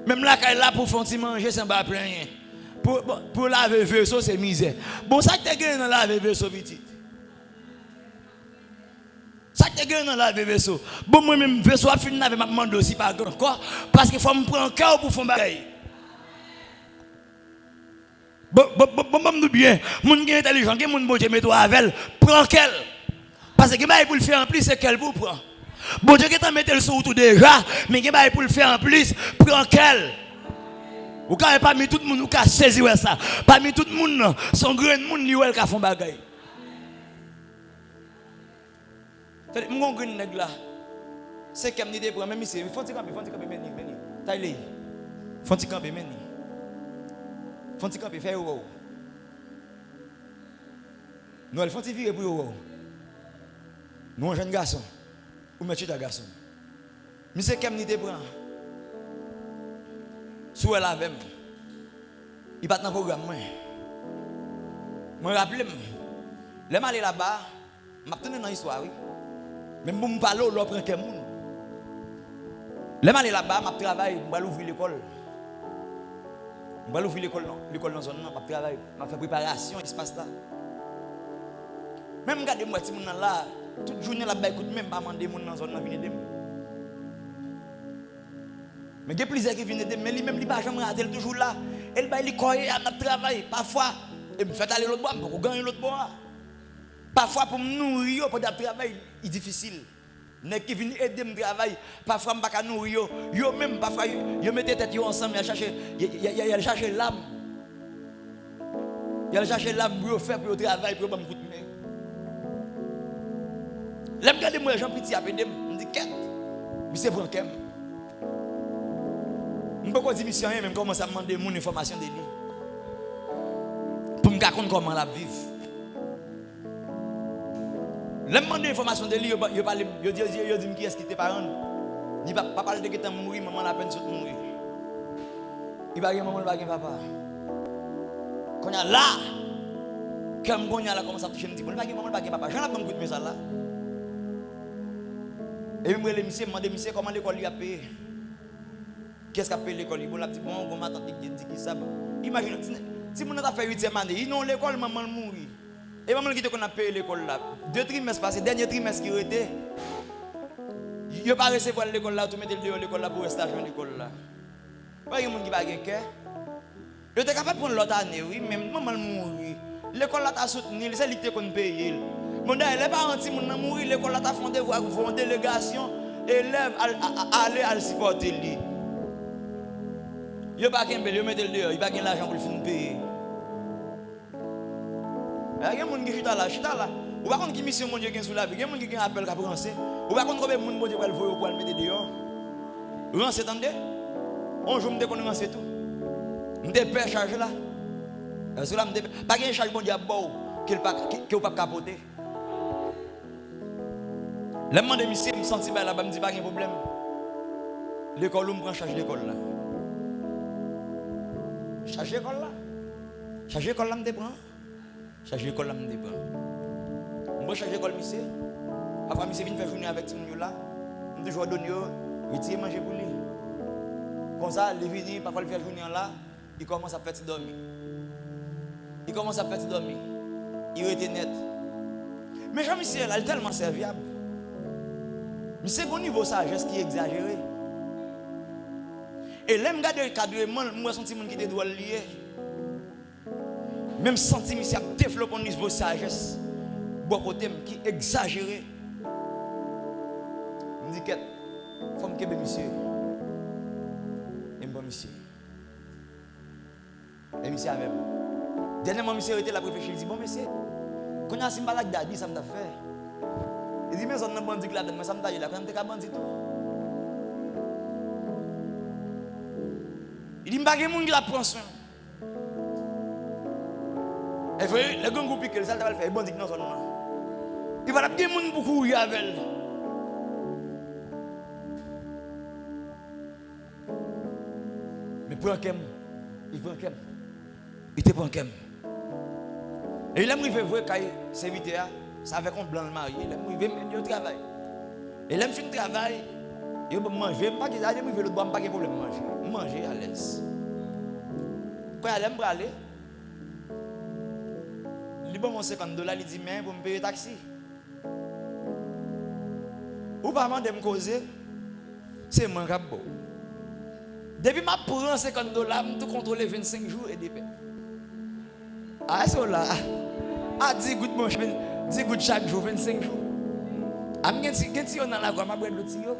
Même là, quand là pour faire manger, ça ne va plus rien. Pour laver le vaisseau, c'est misère. Bon, ça te gagne dans laver le vaisseau, petit. Ça te gagne dans laver le vaisseau. Bon, moi-même, le vaisseau a fini avec ma demande aussi, pas grand quoi. Parce qu'il faut me prendre un cœur pour faire un bagage. Bon, bien, mon qui est intelligent, qui est mon bon Dieu, mets-toi avec, prends quel. Parce que pour le faire en plus, c'est quel pour prendre. Bon Dieu qui t'a mis le sous tout déjà, mais qui pour le faire en plus, prends quel. Ou quand pas mis tout le monde qui a saisi ça, pas mis tout le monde, son grand monde qui a fait bagay. Mon grand nèg là, c'est comme ni pour même ici, faut camper meni. Taille. Faut camper meni. Faut camper faire ou. Nous elle faut virer pour ou. Nous un jeune garçon ou monsieur ta garçon. Monsieur comme ni pour sous elle avec il pas dans programme moi. Moi rappelle les aller là-bas, m'a tenu dans histoire oui. Même pour me parler l'autre prend quel monde. Les aller là-bas, m'a travailler, m'a ouvrir l'école. M'a ouvrir l'école dans zone là, m'a travailler, m'a fait préparation espace là. Même garder moi petit monde là, toute journée là-bas écoute même pas demander monde dans zone là venir aider. Mais il y a plusieurs qui viennent aider, mais lui-même, il ne va jamais rater, toujours là. Il va aller travailler. Parfois, il me fait aller l'autre bois, pour gagner l'autre bois. Parfois, pour me nourrir, pour le travail, c'est difficile. Les qui viennent aider me travailler, parfois, je ne peux pas nourrir. Yo même, parfois, ils mettent tête ensemble, ils cherchent l'âme. Ils cherchent l'âme pour faire pour le travail, pour me coûter. Là, je regarde moi, Jean Petit, je me dis, qu'est-ce que c'est pour un thème? Je ne peux pas dire mission, même commencer à demander mon information de lui. Pour me raconter comment la vivre. Je demande l'information de lui, il dit qui est-ce qui était parent. Il ne va pas parler de qui est mourir, maman la peine de mourir. Il va dire maman, il va dire papa. Quand il y a là, comme il y a là, commence à toucher un petit peu, il va dire maman, il va dire papa. J'en ai pas beaucoup de messages là. Et puis, je me demande comment l'école lui a payé. Qu'est-ce qu'a payé l'école? Il a dit, bon, ma tante dit qui ça. Imagine, si mon a fait 8e année, ils n'ont l'école, maman mourit. Et maman qui a payé l'école là. 2 trimestres passés, dernier trimestre qui était. Il n'a pas recevoir l'école là, tout mettre l'école là pour rester à l'école là. Pas de monde qui va gagner cœur. Il était capable de prendre l'autre année, oui, mais maman mourit. L'école là t'a soutenu, c'est lui qui a payé. Mon les parents qui sont morts, l'école là t'a fondé une délégation, élèves aller à le supporter lui. Il n'y a pas qu'un bel, il met le dehors, il n'y a pas qu'un l'argent pour le finir payer. Il y a des gens qui sont là. Ou pas qui mission mon Dieu qui est sous la vie, il y a des gens qui appellent à penser. Ou pas combien de monde Dieu va le voir pour le mettre dehors. Vous entendez? Un jour, je me déconne tout. Je me dépêche charge là. Parce que là, je ne pas qu'un charge bon Dieu qui ne pas capoter. Le monde de monsieur me senti là, je me dis pas de problème. L'école où me prend charge l'école là. Charge l'école là. Charge l'école là me dépend. Charge l'école là me dépend. Moi charge l'école monsieur. Après monsieur vient faire journée avec tout le monde là. Je toujours donner retirer manger pour lui. Comme ça, il vient parfois il fait journée là, il commence à faire dormir. Il commence à faire dormir. Il était net. Mais Jean-Michel, il est tellement serviable. Mais c'est bon niveau sagesse qui est exagéré. Et là, je regarde le cadrement, moi, je sens que je dois lier. Même senti que a développé un niveau de sagesse. Bon côté qui est exagéré. Je me dis que il faut que monsieur. Et bon monsieur. Et monsieur avec moi. Dernièrement, monsieur était là pour réfléchir. Il dit, bon monsieur, quand il y a un balak d'adi, ça m'a fait. Il dit, mais ça n'a pas bandit là, mais ça m'a dit là, quand il y a un bandit tout. Il dit, je ne sais pas si il prend soin. Et vous voyez, les gens qui piquent, ça va le faire, il bandit dans son nom. Il va appeler les gens pour courir avec elle. Mais pour un kem, il prend un kem. Il te prend un kem. Et il a arrivé voir quand serviteur, ça avec un blanc marié, il a arrivé au travail. Et il a fait le travail, Je peux manger, pas que j'allais me le bois, pas de problème manger. Manger à l'aise. Quand elle aime aller, il bon mon $50, il dit mais pour me payer taxi. Ou pas demander me causer, c'est moi qui bon. Depuis ma prends $50, je tout contrôler 25 jours et des paix. Ah c'est là. Ah 10 gouttes mon 10 gouttes chaque jour 25 jours. Ah me si on dans la voie m'a boire de l'eau tio.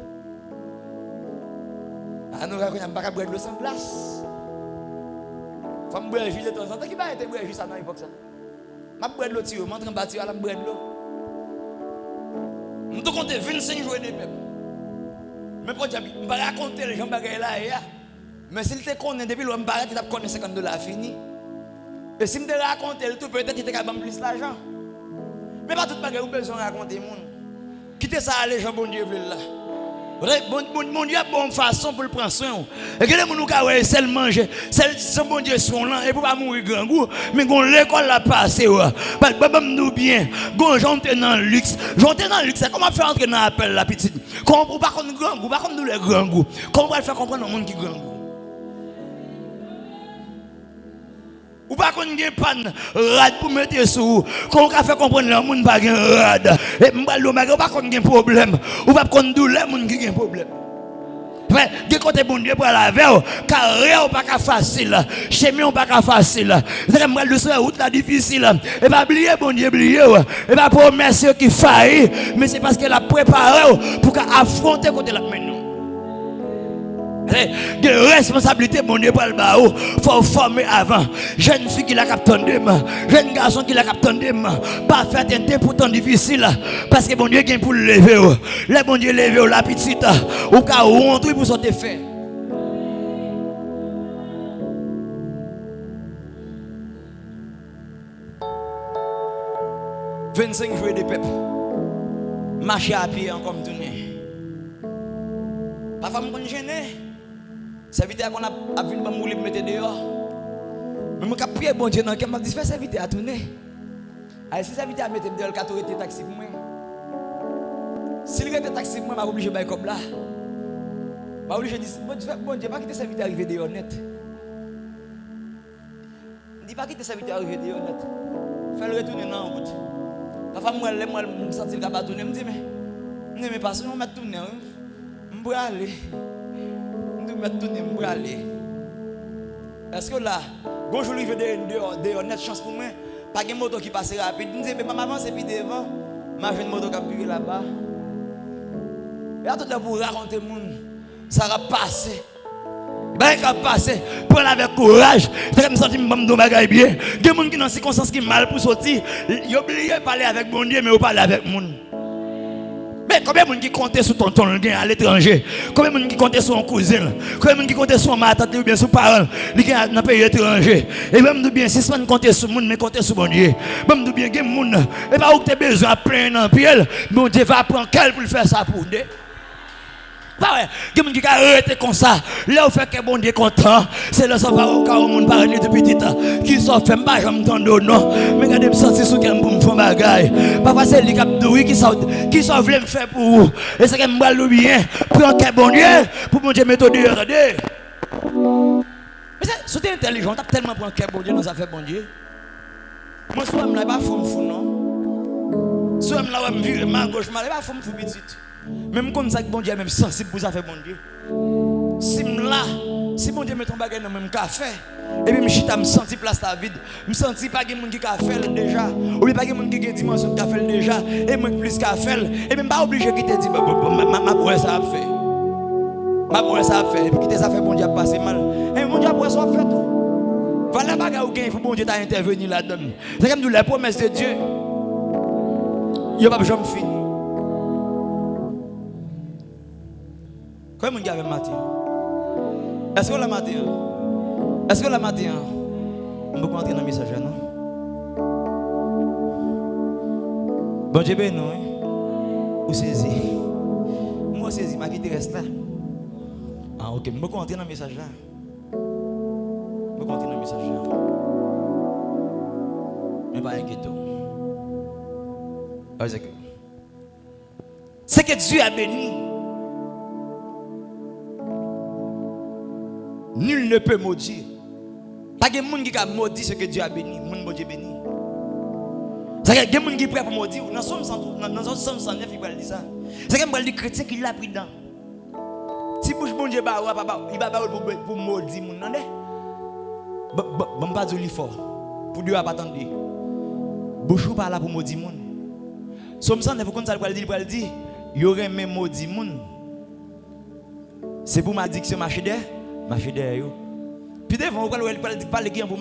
Ah nous on pas boire de l'eau sans glace. Faut me boire jus de temps en temps qui va être boire jus ça dans l'époque ça. M'a boire de l'eau tio, m'entre en bâtiment là me boire de l'eau. Nous tout compter 25 jours et des paix. Mais pour dire on va raconter les gens bagaille là mais s'il te connaît depuis le m'barre tu t'a connaît $50 fini. Et si me te raconter tout peut-être qu'il te capable plus l'argent. Mais pas tout bagaille ou besoin raconter monde. Quittez ça les gens bon Dieu là. Bon Dieu a bonne façon pour le prendre soin. Et que les gens qui ont celle manger, celle son bon Dieu sont là et pour pas mourir grand goût, mais qu'on l'école la passer parce que nous bien, gon j'entre dans le luxe, comment faire entrer dans l'appel la petite. Comment pas comme grand goût, pas comme nous les grands goût. Comment on va faire comprendre au monde qui grand goût. Ou pas qu'on ait panne rad pour mettre sous qu'on va faire comprendre le monde pas gain rad et m'bal lo ou pas qu'on ait problème ou pas qu'on douleur monde qui gain problème mais de côté bon Dieu pour la veille carré ou pas facile chemin ou pas facile c'est m'bal le sur route là difficile et pas oublier bon Dieu oublier et pas promesse qui faillit mais c'est parce qu'elle a préparé pour affronter côté la main. De responsabilité, mon Dieu, pour le bas, il faut former avant. Jeune fille qui l'a capté de main, jeune garçon qui l'a capté de main, pas faire un temps pourtant difficile, parce que mon Dieu vient pour le lever. Le bon Dieu lever la petite, ou qu'à rentrer pour sortir faire. « 25 jours de peuple, marcher à pied en comme tourner. Parfois, je me gêné. Ça veut dire qu'on a vu le mouler mettre dehors. Mais je suis prié bon Dieu dans lequel je dis fais ça vite à tourner. Alors si ça veut dire à mettre dehors le 4 était taxi pour moi. Si le était taxi pour moi, je suis obligé de faire comme là. Je suis obligé de dire bon Dieu, pas quitter ça vite arriver dehors net. Je dis pas quitter ça vite arriver dehors net. Fais le retourner dans la route. Parfois moi je me sens qu'il va tourner, je me dis mais pas si on m'a tourné, je vais aller. Est-ce que là, bonjour, je vais de net chance pour moi, pas de moto qui passe rapide. Je dis, mais maman avance et puis devant, ma jeune moto qui a pu là-bas. Et à tout là pour raconter le monde, ça va passer. Ben, ça va passer. Prends avec courage. Je me sens que je me bien. Il y a des gens qui sont dans des circonstances qui sont mal pour sortir. Ils oublient de parler avec mon Dieu, mais ils parlent avec le monde. Mais combien de gens qui comptent sur tonton à l'étranger? Combien de gens qui comptent sur un cousin? Combien de gens qui comptent sur ma tante ou bien sur parents qui sont dans un pays étranger? Et même nous bien, si ce n'est pas compter sur le monde, mais compter sur mon Dieu. Même nous bien, il y a des gens, et pas où tu as besoin de plein dans le pied, mon Dieu va prendre quel pour faire ça pour nous. Pas vrai, il y a des gens qui arrêtent comme ça. Là où fait que bon Dieu content, c'est le savoir au cas où mon parle de petit qui sont fait pas j'aime tendre non. Mais regardez me sentir sous qu'un pour me faire bagaille. Parfois c'est les capdouris qui sont veulent me faire pour vous. Et c'est que me balle bien. Prends que bon Dieu pour mon Dieu mettre dehors. Mais c'est intelligent, t'as tellement prendre que bon Dieu dans affaire bon Dieu. Moi soit me là pas fou non. Soit me là me vire ma gauche mal pas fou petit. Même comme ça que bon Dieu même sensible pour ça fait bon Dieu. Si bon Dieu met ton bagage dans même café et puis me chita me senti place la vide, me senti pas que monde qui café déjà ou bien pas que monde qui a dimension de café déjà et moi plus café et même pas obligé quitter dit ma boire ça a fait. Ma boire ça a fait et puis quitter ça fait bon Dieu passer mal. Et mon Dieu après ça fait tout. Voilà bagage ou gain pour bon Dieu t'a intervenir là-dedans. C'est comme la promesse de Dieu. Il pas jamais fini. Comment on gagne matin? Est-ce que la matin? Est-ce que la matin? On peut entrer dans le message, non? Bon Dieu, ben non. Ou saisi? Moi saisi, ma qui reste là. Ah ok, on peut entrer dans le message là. On peut entrer dans le message là. Mais pas inquiétant. C'est que Dieu a béni. Nul ne peut maudire. Pas de monde qui a maudit ce que Dieu a béni. Monde bon Dieu béni. C'est que des gens qui prêt pour maudire. Dans Somme 109, il va dire ça. C'est que les chrétiens qui l'a pris dedans. Si bouche bon Dieu il va pour maudire moun nan. Bon pas dire fort. Pour Dieu a pas attendre. Bouche pas là pour maudire moun. Somme 109 comme ça il va dire il y aurait même maudit moun. C'est pour ma diction marcher derrière yo. Puis devant on va parler qui pour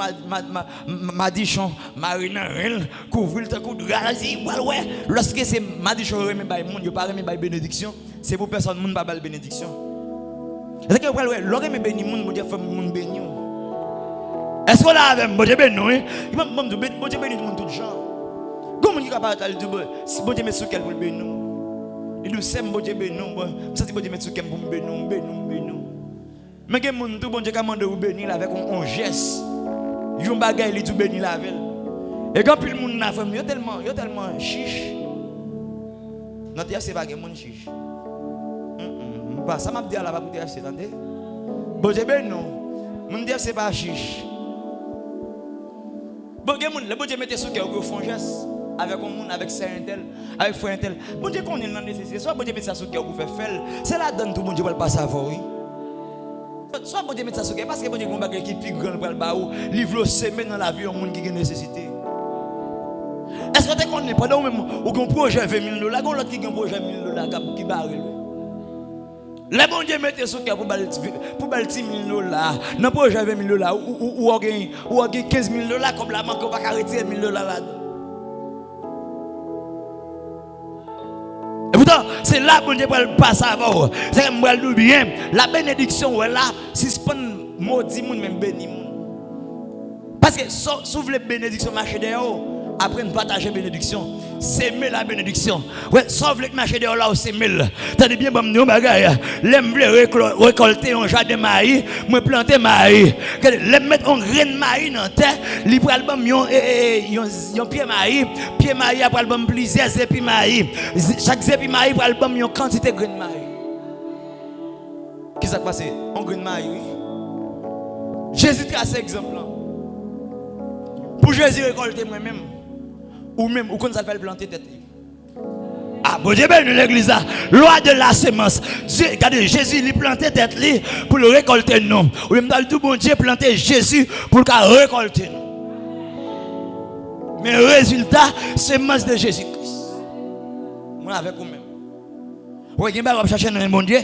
ma diction marina couvrir le coup de razi ouais lorsque c'est ma diction remet bay moun yo pas remet bay bénédiction c'est pour personne moun pas bay bénédiction. Est-ce que vous voyez l'aurait me béni moun bon Dieu fait moun béni. Est-ce qu'on a avec bon Dieu béni hein? Il va bon Dieu béni tout monde tout gens. Comment il capable de dire si bon Dieu met sous quel pour béni. Il nous sème bon Dieu béni bon ça dit bon Dieu met sous quel pour béni. Mais que moun tout bon Dieu commande ou bénir avec un geste. Yon bagay li tout bénir la avec. Et quand puis le monde n'a fait yo tellement chiche. Non c'est pas que moun chiche. Ça m'a dit à la bouteille c'est attendez. Bon Dieu béni non. Moun dire c'est pas chiche. Bon moun le bon Dieu mette sous cœur au fond geste avec un monde avec ça intel avec frère intel. Bon Dieu connaît dans nécessité. Soit bon Dieu mette ça sous cœur pour faire faire. C'est la donne tout bon Dieu va le passer avant oui. Soit bon Dieu met ça sur parce que bon Dieu a un bagage qui est plus grand pour le baou, livre semaine dans la vie au monde qui a nécessité. Est-ce que tu connais pendant même ou un projet $20,000, ou l'autre qui a un projet $1,000 qui barre le bon Dieu met sur pour $10,000 dans le projet $20,000 ou $15,000 comme la banque va arrêter $1,000 là-dedans. Et pourtant, c'est là que Dieu va le passer avant. C'est que moi le bien. La bénédiction est là. Si ce n'est pas maudit, même béni. Parce que s'ouvre les bénédictions, marcher derrière. Après, nous partager la bénédiction. S'aimer la bénédiction. Ouais, sauve les marchés derrière là, s'aimer. T'as bien, bon, nous, bagaille. L'aime récolter un jardin de maïs. Moi, planter maïs. L'aime mettre un grain de maïs dans la terre. Lui, pour l'album, yon pied maïs. Pied maïs, après l'album, plusieurs zépi maïs. Chaque zépi maïs, pour l'album, yon quantité de grain de maïs. Qu'est-ce qui s'est passé? Un grain de maïs, oui. Jésus trace exemple. Pour Jésus récolter moi-même. Ou même, ou quand ça fait planter tête. Ah, bon Dieu, ben, l'église, loi de la semence. Regardez, Jésus, il plantait tête pour le récolter, non. Ou même dans le tout bon Dieu, planter Jésus pour le récolter, non. Mais le résultat, semence de Jésus-Christ. Moi, avec vous-même. Vous voyez, vous cherchez dans le bon Dieu.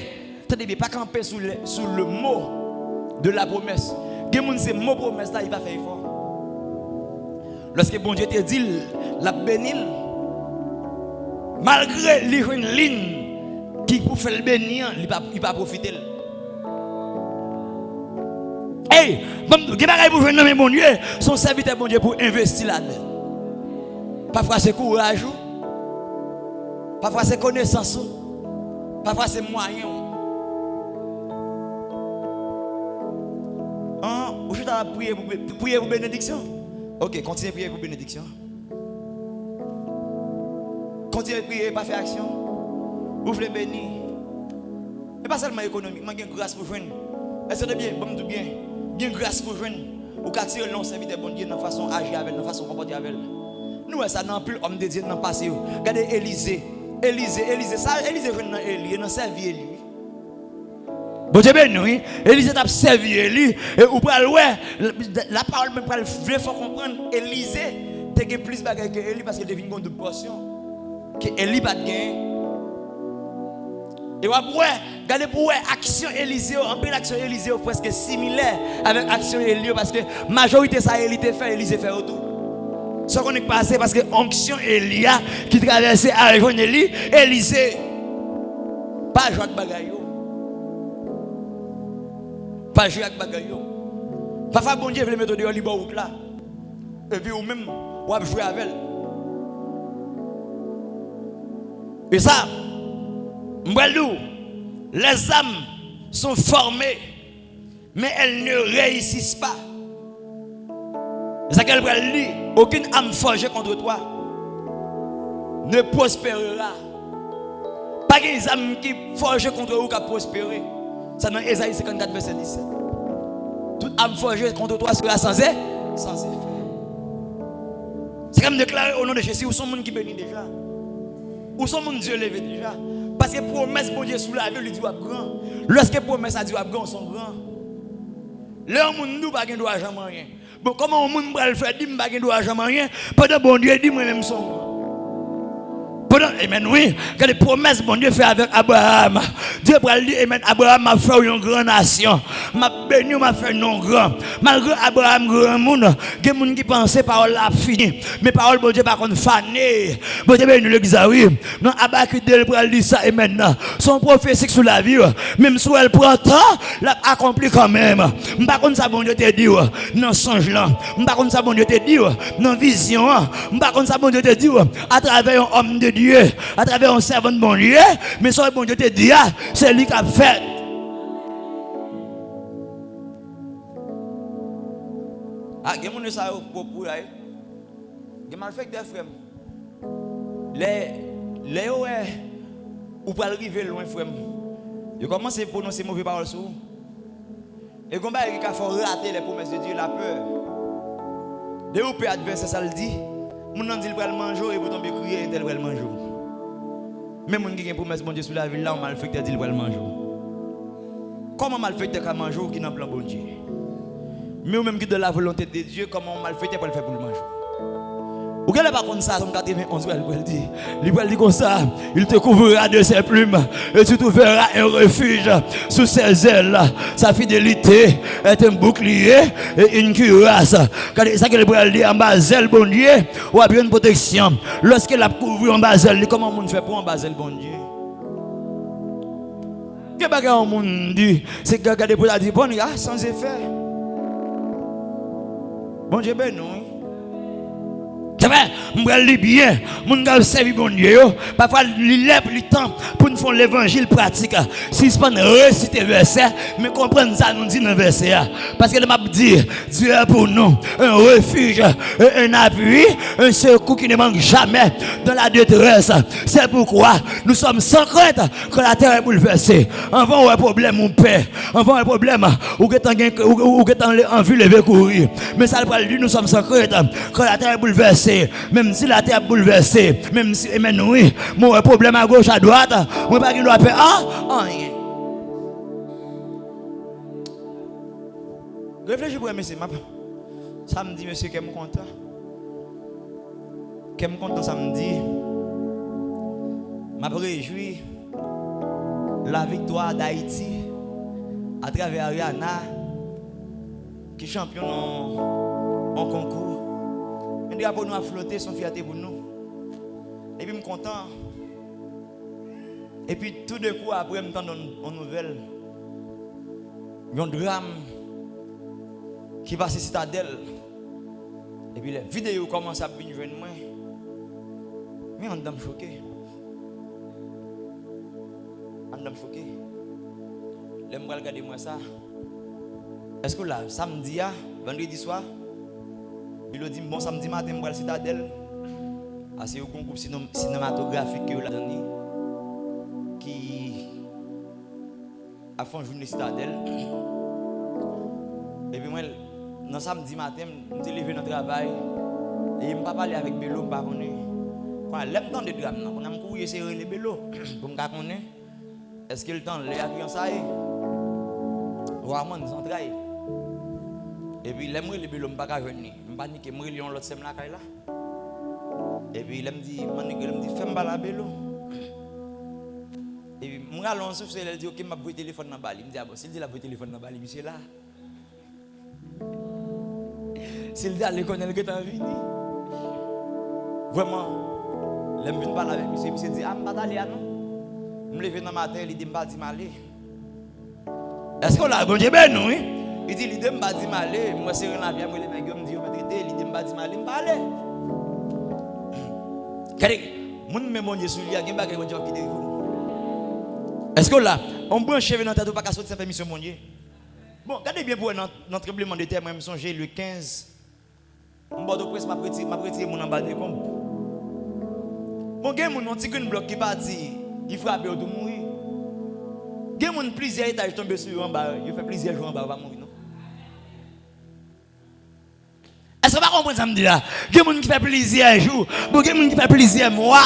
Tenez pas camper sous le mot de la promesse. C'est le mot promesse là, il va faire effort. Lorsque bon Dieu te dit la bénir, malgré une ligne qui pour faire le bénir, il ne va pas profiter. Hey, bon Dieu pour faire nommer bon Dieu, son serviteur bon Dieu pour investir là-dedans. Parfois c'est courage, parfois c'est connaissance, parfois c'est moyen. Vous êtes prier pour bénédiction. Ok, continuez à prier pour bénédiction. Continuez à prier, pas faire action. Vous voulez bénir. Et pas seulement économique, mais il y a grâce pour joindre. Est-ce que c'est bien? Bon, tout bien. Il y a grâce pour joindre. Ou qu'à tirer l'on serviteur bon Dieu dans façon agir avec, dans façon comporter avec. Nous, ça n'a plus homme de Dieu dans le passé. Regardez Élisée. Élisée, joindre dans Élie, dans servi Élie. Bon Dieu béni, oui. Élisée t'a servi Élie. Et ou pral ouais, la parole même pral veut faut comprendre Élisée t'es plus bagarre que Élie parce qu'il devine une double portion. Que Élie pas de gain. Et ouais, regardez pour action Élisée, en pleine action Élisée presque similaire avec action Élie parce que majorité ça Élie te fait, Élisée fait autour. Ce qu'on est passé parce que onction Élia qui traversait à rejoindre Élie, Élisée pas jouer avec bagaille. Pas jouer avec bagaille. Parfois bon Dieu veut mettre dehors libre route là. Et puis ou même ou à jouer avec elle. Et ça Mbwalou, les âmes sont formées mais elles ne réussissent pas. C'est ça qu'elle va dire, aucune âme forgée contre toi ne prospérera. Pas qu'une âme qui forgée contre vous qui prospérer. Ça dans Ésaïe 54 verset 17. Toute âme forgée contre toi sera sans effet. C'est comme déclarer au nom de Jésus, où sont les gens qui bénissent déjà? Où sont les gens Dieu levé déjà? Parce que promesse bon Dieu sous la vie, il dit grand. Lorsque promesse a dit grand, sont grands. Leur monde nous pas gain droit jamais rien. Bon, comment on monde va le faire dit pas gain droit jamais rien pendant bon Dieu dit moi même son. Amen, oui, quand les promesses, bon Dieu fait avec Abraham, Dieu va dire, Amen, Abraham m'a fait une grande nation, m'a béni, m'a fait non grand. Malgré Abraham, grand monde, il y a des gens qui pensent parole la fini, mais parole, bon Dieu, par contre, fané. Bon Dieu, béni l'église, oui. Non, Abacuc, il va dire ça, Amen. Son prophétique sur la vie, même si elle prend temps, l'a accompli quand même. Par contre, ça, bon Dieu, te dit, non, songe là. Par contre, ça, bon Dieu, te dit, non, vision. Par contre, ça, bon Dieu, te dit, à travers un homme de Dieu. À travers un servant de bon Dieu, mais son bon Dieu te dit, c'est lui qui a fait. Ah, il y a des gens qui ont des mal fait des frères. Les ou pas arriver loin, frère. Ils commencent à prononcer mauvaises paroles sur vous. Et comme il faut rater les promesses de Dieu, la peur. De où peut adversaire, ça le dit. Mon nom dit qu'il va manger et vous tombez crier et tel va manger. Même mon qui a une promesse bon Dieu sur la ville là, on malfecteur dit qu'il va manger. Comment malfecteur peut manger qui n'a plan bon Dieu? Mais même qui de la volonté de Dieu, comment malfecteur peut le faire pour le manger? Vous regardez pas comme ça, Somme 91, il va dire comme ça, il te couvrira de ses plumes et tu trouveras un refuge sous ses ailes. Sa fidélité est un bouclier et une cuirasse. C'est ça que le Bible dit en bas, zèle bon Dieu, ou a bien une protection. Lorsqu'il a couvert en bas, comment on fait pour en bas, bon Dieu? Qu'est-ce que on dit? C'est que regarder pour la dire, bon, sans effet. Bon Dieu, ben non. C'est vrai, je vais bien, je vais servir bon Dieu. Parfois, il lève le temps pour nous faire l'évangile pratique. Si ce n'est pas réciter le verset, mais comprendre ça, nous dit dans le verset. Parce que le m'a dit, Dieu est pour nous un refuge, un appui, un secours qui ne manque jamais dans la détresse. C'est pourquoi nous sommes sans crainte quand la terre est bouleversée. Avant, on a un problème, on paie. Avant, on a un problème, ou en vue lever courir. Mais ça, nous sommes sans crainte quand la terre est bouleversée. Même si la terre est bouleversée, même si, amen, oui, mon problème à gauche, à droite, moi pas qu'il doit faire, rien. Réfléchis pour monsieur, samedi, monsieur, qui est content. Qui est content samedi. Je me réjouis la victoire d'Haïti à travers Ariana, qui est champion en concours. Un drapeau nous a flotté, son fierté pour nous. Et puis je suis content. Et puis tout de coup, après, je me tends en nouvelle. Il y a un drame qui passe à Citadelle. Et puis les vidéos commencent à venir vers moi. Mais on est choqué. On est choqué. Je vais regarder moi ça. Est-ce que là, samedi, vendredi soir, il a dit, bon samedi matin, je vais à la Citadelle. C'est un groupe cinématographique qui a fait une journée Citadelle. Et puis moi, dans samedi matin, je me suis levé dans le travail. Et je ne vais pas parler avec Bélo, je ne sais pas. Quand je l'ai temps de drame, quand je me courir, c'est les Bélo. Pour me connaître, est-ce que le temps, les avions, ça y est? Vraiment, ils sont trahis. Et puis, les Bélo, je ne vais pas venir. Je ne vais pas niquer, je vais l'autre semaine là. Et puis, il me dit, fais-moi la Bélo. Et puis, je me suis dit, il dit, ok, je vais vous téléphone dans le bal. Il me dit, ah bon, s'il dit, il va téléphone dans le bal, monsieur là. S'il dit, allez, connaître que tu as envie. Vraiment, je ne viens pas avec monsieur. Monsieur dit, ah, je ne vais pas aller à nous. Je me lève dans le matin, il dit, je ne vais pas aller. Est-ce qu'on a bon Dieu, ben non, oui? Il dit, il dit, je ne vais pas aller. Moi, c'est un avion, je me dis, je vais traiter. Il dit, je ne vais pas aller, je ne vais pas aller. Est-ce que là, on branche dans la tête ou pas qu'à sortir cette émission, mon Dieu? Bon, regardez bien pour notre tremblement de terre, moi, je me songe le 15. Je vais presse, je vais mon emballé comme. Bon, il y a un petit bloc qui parti, il frappe et tout mourir. Il y a plusieurs étages tombés sur en bas, il fait plusieurs jours en bas, il va mourir, non? ça pas comprendre ça me dit là. Il y a des gens qui fait plaisir un jour, il y a des gens qui fait plaisir moi.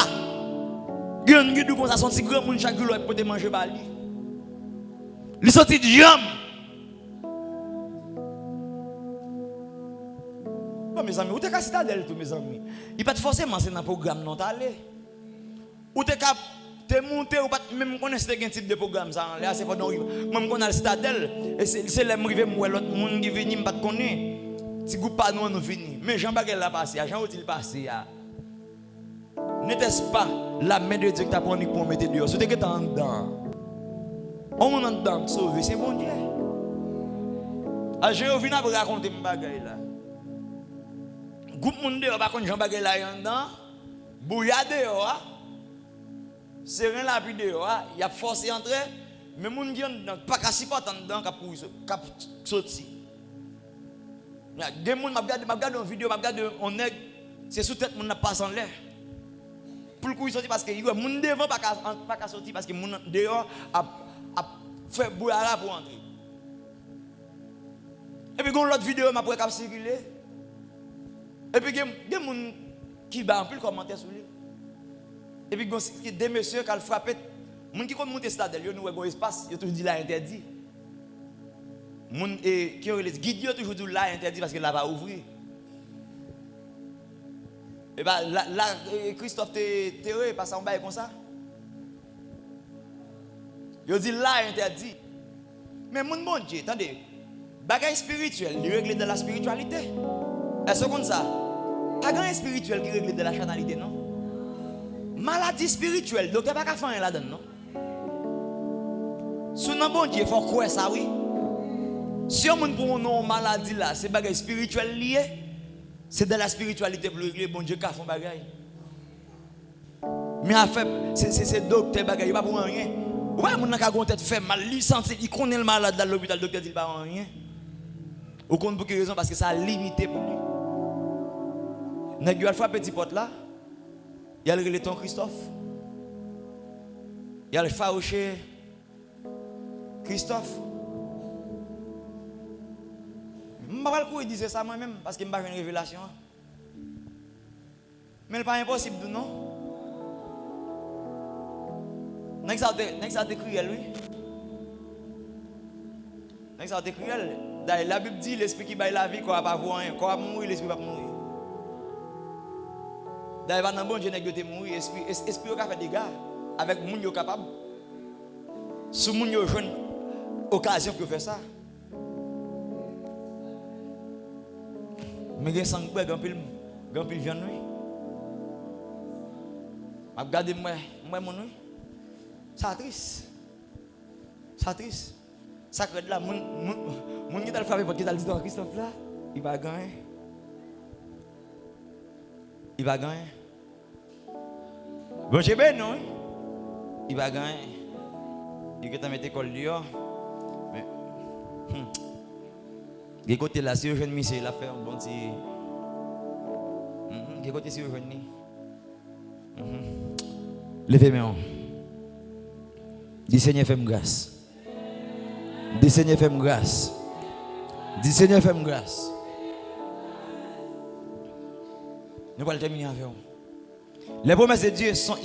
Il y a des gens qui sont si grand monde chaque jour pour te manger par lui. Ils sont de jambes. Oh mes amis, où t'es qu'à citadelle tout mes amis. Il pas forcément c'est dans programme non t'aller. Ou t'es qu'à te monter ou pas même connaître quel type de programme ça là c'est pas dans même qu'on a le citadelle et c'est les river moi l'autre monde qui vient pas connaître. Si groupe pas nous fini. Mais Jean Baguel l'a passé, Jean il passé. N'était-ce pas la main de Dieu qui t'a pris pour mettre dehors? C'était que t'es en dedans. On est en dedans, sauver, c'est bon Dieu. Je viens à vous raconter mes bagailles là. Groupe monde dehors, par contre Jean Baguel là en dedans. Bouilla dehors. C'est rien là puis dehors. Il a forcé entrer. Mais monde qui en dedans, pas qu'à s'y porter en dedans, qu'à sortir. Il y a des gens qui regardent une vidéo, c'est sous tête, on passe en l'air. Pour le coup, il sortit parce que les gens devant pas sortir parce que les gens dehors a fait bouillard pour entrer. Et puis, il y a l'autre vidéo qui a circulé. Et puis, il y a des gens qui ont plus de commentaires sur lui. Et puis, il y a des messieurs qui ont frappé. Les gens qui ont monté ce stade, ils ont un espace, ils ont toujours dit là interdit. Qui ont les guides toujours dit là interdit parce qu'il n'a pas ouvert. Et bien là, Christophe Terre passe en bas comme ça. Il dit là interdit. Mais mon bon Dieu, attendez, bagaille spirituel, il règle de la spiritualité. Est-ce comme ça? Pas grand spirituel qui règle de la charnalité, non? Maladie spirituelle, donc il n'y a pas qu'à faire là-dedans, non? Sous non bon Dieu, il faut croire ça, oui. Si on a une maladie là, c'est bagaille spirituel lié. C'est de la spiritualité pour régler bon Dieu qui a fait bagaille. Mais en fait, c'est docteur bagaille, il pas pour rien. Ouais, mon n'a une tête fait mal, licencié, il connaît le malade dans l'hôpital, le docteur dit pas rien. Au compte pour quelle raison? Parce que ça a limité pour lui. Nèg a fait petit pote là. Il a le ton Christophe. Il a le farouché Christophe. Je ne sais pas pourquoi il disait ça moi-même, parce qu'il m'a fait une révélation. Mais ce n'est pas impossible, non? N'est-ce pas cruel, lui? N'est-ce pas cruel? La Bible dit l'esprit qui baille la vie, qu'on va pas voir rien. Qu'on va mourir, l'esprit va mourir. D'ailleurs, dans le bon Dieu, n'est-ce pas mourir, l'esprit va faire des dégâts avec le monde capable. Si le monde a une occasion pour faire ça. Mais il y a un peu de viande. Je regarde moi, mon nuit. Ça triste. Ça triste. Ça crée de là. Mon qui t'a frappé parce qu'il t'a dit dans Christophe là, il va gagner. Il va gagner. Bon, j'ai bien, non? Il va gagner. Il va mettre l'école dehors. Mais. Quel côté là, si je jeune monsieur, il a fait un bon petit. Quel côté si je jeune levez-moi. Dis Seigneur, fais-moi grâce. Dis Seigneur, fais-moi grâce. Dis Seigneur, fais-moi grâce. Nous allons terminer avec vous. Les promesses de Dieu sont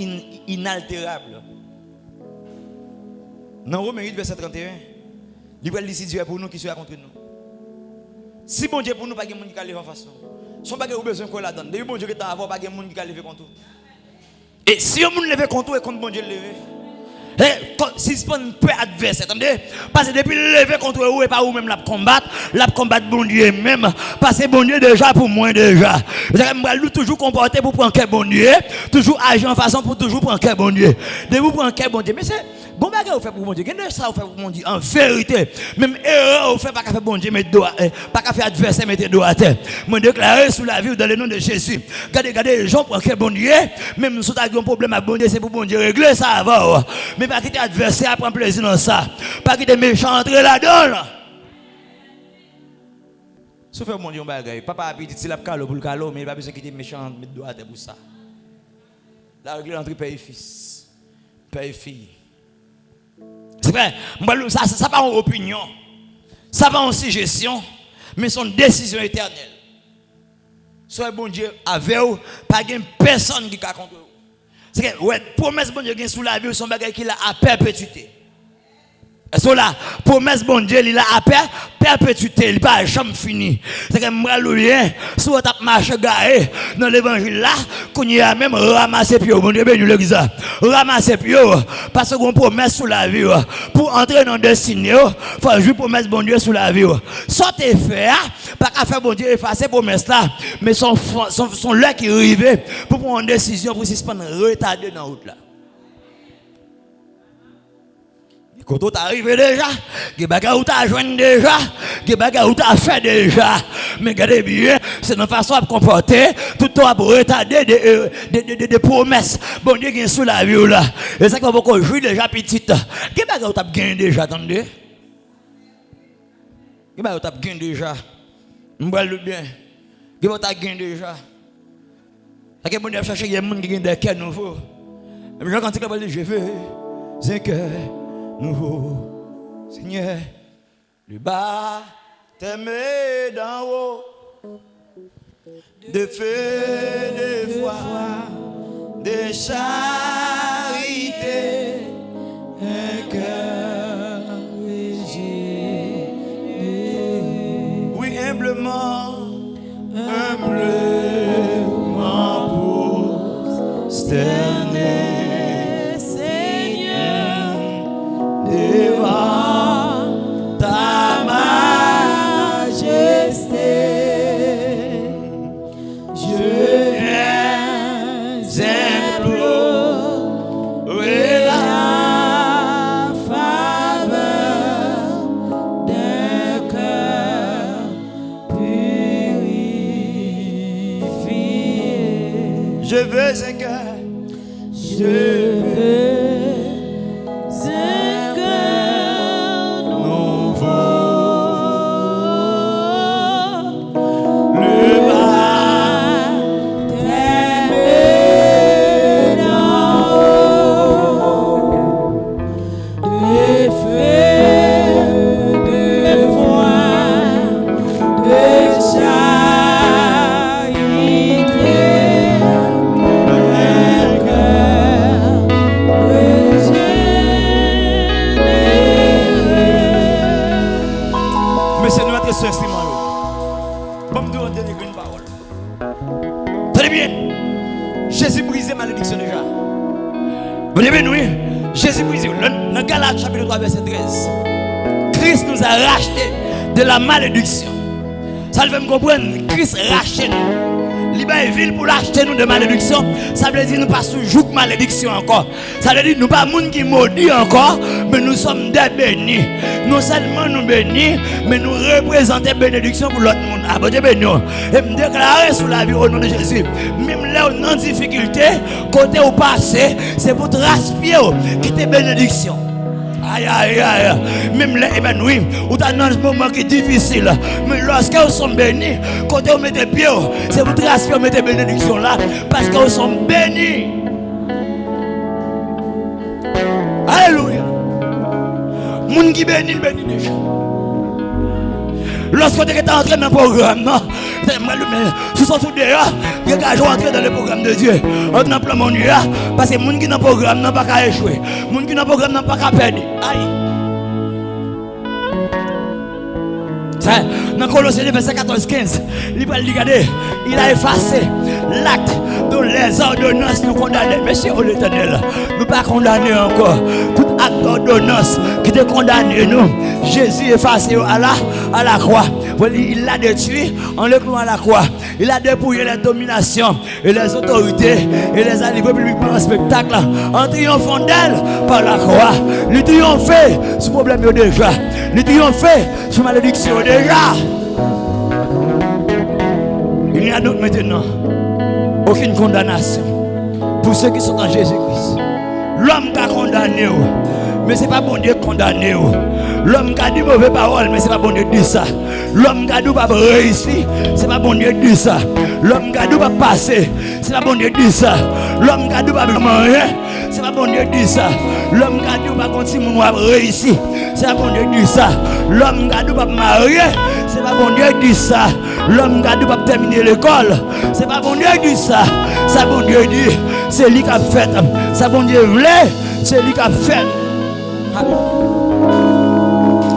inaltérables. Dans Romains 8, verset 31, il va dire si Dieu est pour nous, qui sera contre nous. Si bon Dieu pour nous, pas de monde qui a levé en face. Si on n'a pas besoin qu'on la donne. Depuis bon Dieu qui est avant, pas de monde qui a levé contre nous. Et si on ne levé contre nous, et contre bon Dieu levé. Si c'est pas un peu adversaire, attendez, parce que depuis lever contre vous et pas vous même la combattre bon Dieu même, parce que bon Dieu déjà pour moi déjà. Je toujours comporter pour prendre quel bon Dieu, toujours agir en façon pour toujours prendre quel bon Dieu. De vous prendre quel bon Dieu, mais c'est bon bagage vous fait pour bon Dieu, qu'est-ce que ça vous fait pour bon Dieu en vérité, même erreur vous fait pas qu'à faire bon Dieu mettre doigt, pas qu'à faire adversaire mettre doigt à terre. Moi déclarer sous la vie dans le nom de Jésus. Regardez les gens prennent quel bon Dieu, même si vous avez un problème avec bon Dieu, c'est pour bon Dieu régler ça avant. Mais pas quitter adversaire à prendre plaisir dans ça. Pas quitter méchant entrer là-dedans. Sauf que mon Dieu, papa a dit c'est la calo pour le calo, mais il n'a pas besoin de quitter méchant mettre doigt pour ça. La règle entre père et fils, père et fille. C'est vrai, ça pas en opinion, ça pas en suggestion, mais son décision éternelle. soit bon Dieu avec vous, pas de personne qui a contre vous. C'est que ouais, promesse bon Dieu qui sous la vie, son bagage qui a à perpétuité. Est-ce que là, promesse bon Dieu, il a à perpétuité, il n'est pas jamais fini. C'est que moi, le si vous avez marché garé dans l'évangile là, qu'on y a même ramassé pied, bon Dieu, béni l'église, ramassé pied, parce qu'on promesse sous la vie, pour entrer dans le destin, il faut jouer promesse bon Dieu sous la vie. Sortez faire, pas qu'à faire bon Dieu effacer promesse là, mais son là qui arrive pour prendre une décision pour suspendre retarder dans la route là. Quand tu arrives déjà, que bagarre tu as joint déjà, que bagarre tu as fait déjà. Mais regardez bien, c'est une façon de comporter, tout le temps pour retarder des promesses. Bon Dieu qui est sous la vie là. Et ça qu'on va jouer déjà petite. Que bagarre tu as gagné déjà, attendez. Que bagarre tu as gagné déjà. M'bral bien. Que bagarre tu as gagné déjà. Ça que bon Dieu chercher des gens qui ont des cœurs nouveaux. Mais quand tu dis je veux un cœur nouveau, Seigneur, le bas t'aimer d'en haut, de feu, de foi, de charité, un cœur régénéré. Oui, humblement pour sterner. Devant ta majesté, je viens implorer la faveur d'un cœur purifié. Je veux un cœur, je veux. Jésus brisé malédiction déjà. Vous avez vu, Jésus brisé. Dans Galates chapitre 3 verset 13. Christ nous a racheté de la malédiction. Ça veut me comprendre. Christ rachète nous. Libère ville pour l'acheter nous de malédiction. Ça veut dire nous pas sous joug malédiction encore. Ça veut dire nous pas monde qui maudit encore, mais nous sommes des bénis. Non seulement nous bénis, mais nous représentons bénédiction pour l'autre monde. Ah bon Dieu béni. Et me déclarer sous la vie au nom de Jésus. Même là où en difficulté, côté au passé, c'est pour te raspier qui te bénédiction. Aïe aïe aïe. Même là, ben oui, ou dans un moment qui est difficile. Mais lorsque vous sommes bénis, quand vous mettez pied, c'est pour transférer mettez bénédiction là, parce que vous sommes bénis. Alléluia. Moun qui bénit, bénit déjà. Lorsque tu es entré dans le programme, si sont tous dehors, tu es entré dans le programme de Dieu. On n'a pas mon Dieu, parce que les gens qui sont dans le programme n'ont pas qu'à échouer. Les gens qui sont dans le programme n'ont pas qu'à perdre. Aïe. Dans Colossiens verset 14-15, il a effacé l'acte dont les ordonnances nous condamnaient. Monsieur l'Éternel, nous ne pas condamner encore. Tout acte d'ordonnance qui te condamne nous, Jésus effacé à la croix. Il l'a détruit en le clouant à la croix. Il a dépouillé les dominations et les autorités et les a livrés publiquement en spectacle en triomphant d'elle par la croix. Il triomphait sur le problème déjà. Il triomphait sur la malédiction déjà. Il n'y a donc maintenant aucune condamnation pour ceux qui sont en Jésus-Christ. L'homme qui a condamné, mais ce n'est pas bon Dieu condamné. L'homme qui a dit mauvaise parole, mais ce n'est pas bon Dieu dit ça. L'homme qui a dit pas réussir, ce n'est pas bon Dieu dit ça. L'homme qui a dit pas passer, ce n'est pas bon Dieu dit ça. L'homme qui a dit pas manger, ce n'est pas bon Dieu dit ça. L'homme qui a dit pas petit monde a réussi. C'est pas bon Dieu dit ça. L'homme garde pas marier. C'est pas bon Dieu dit ça. L'homme garde pas terminer l'école. C'est pas bon Dieu dit ça. Ça bon Dieu dit. C'est lui qui a fait. Ça bon Dieu voulait. C'est lui qui a fait.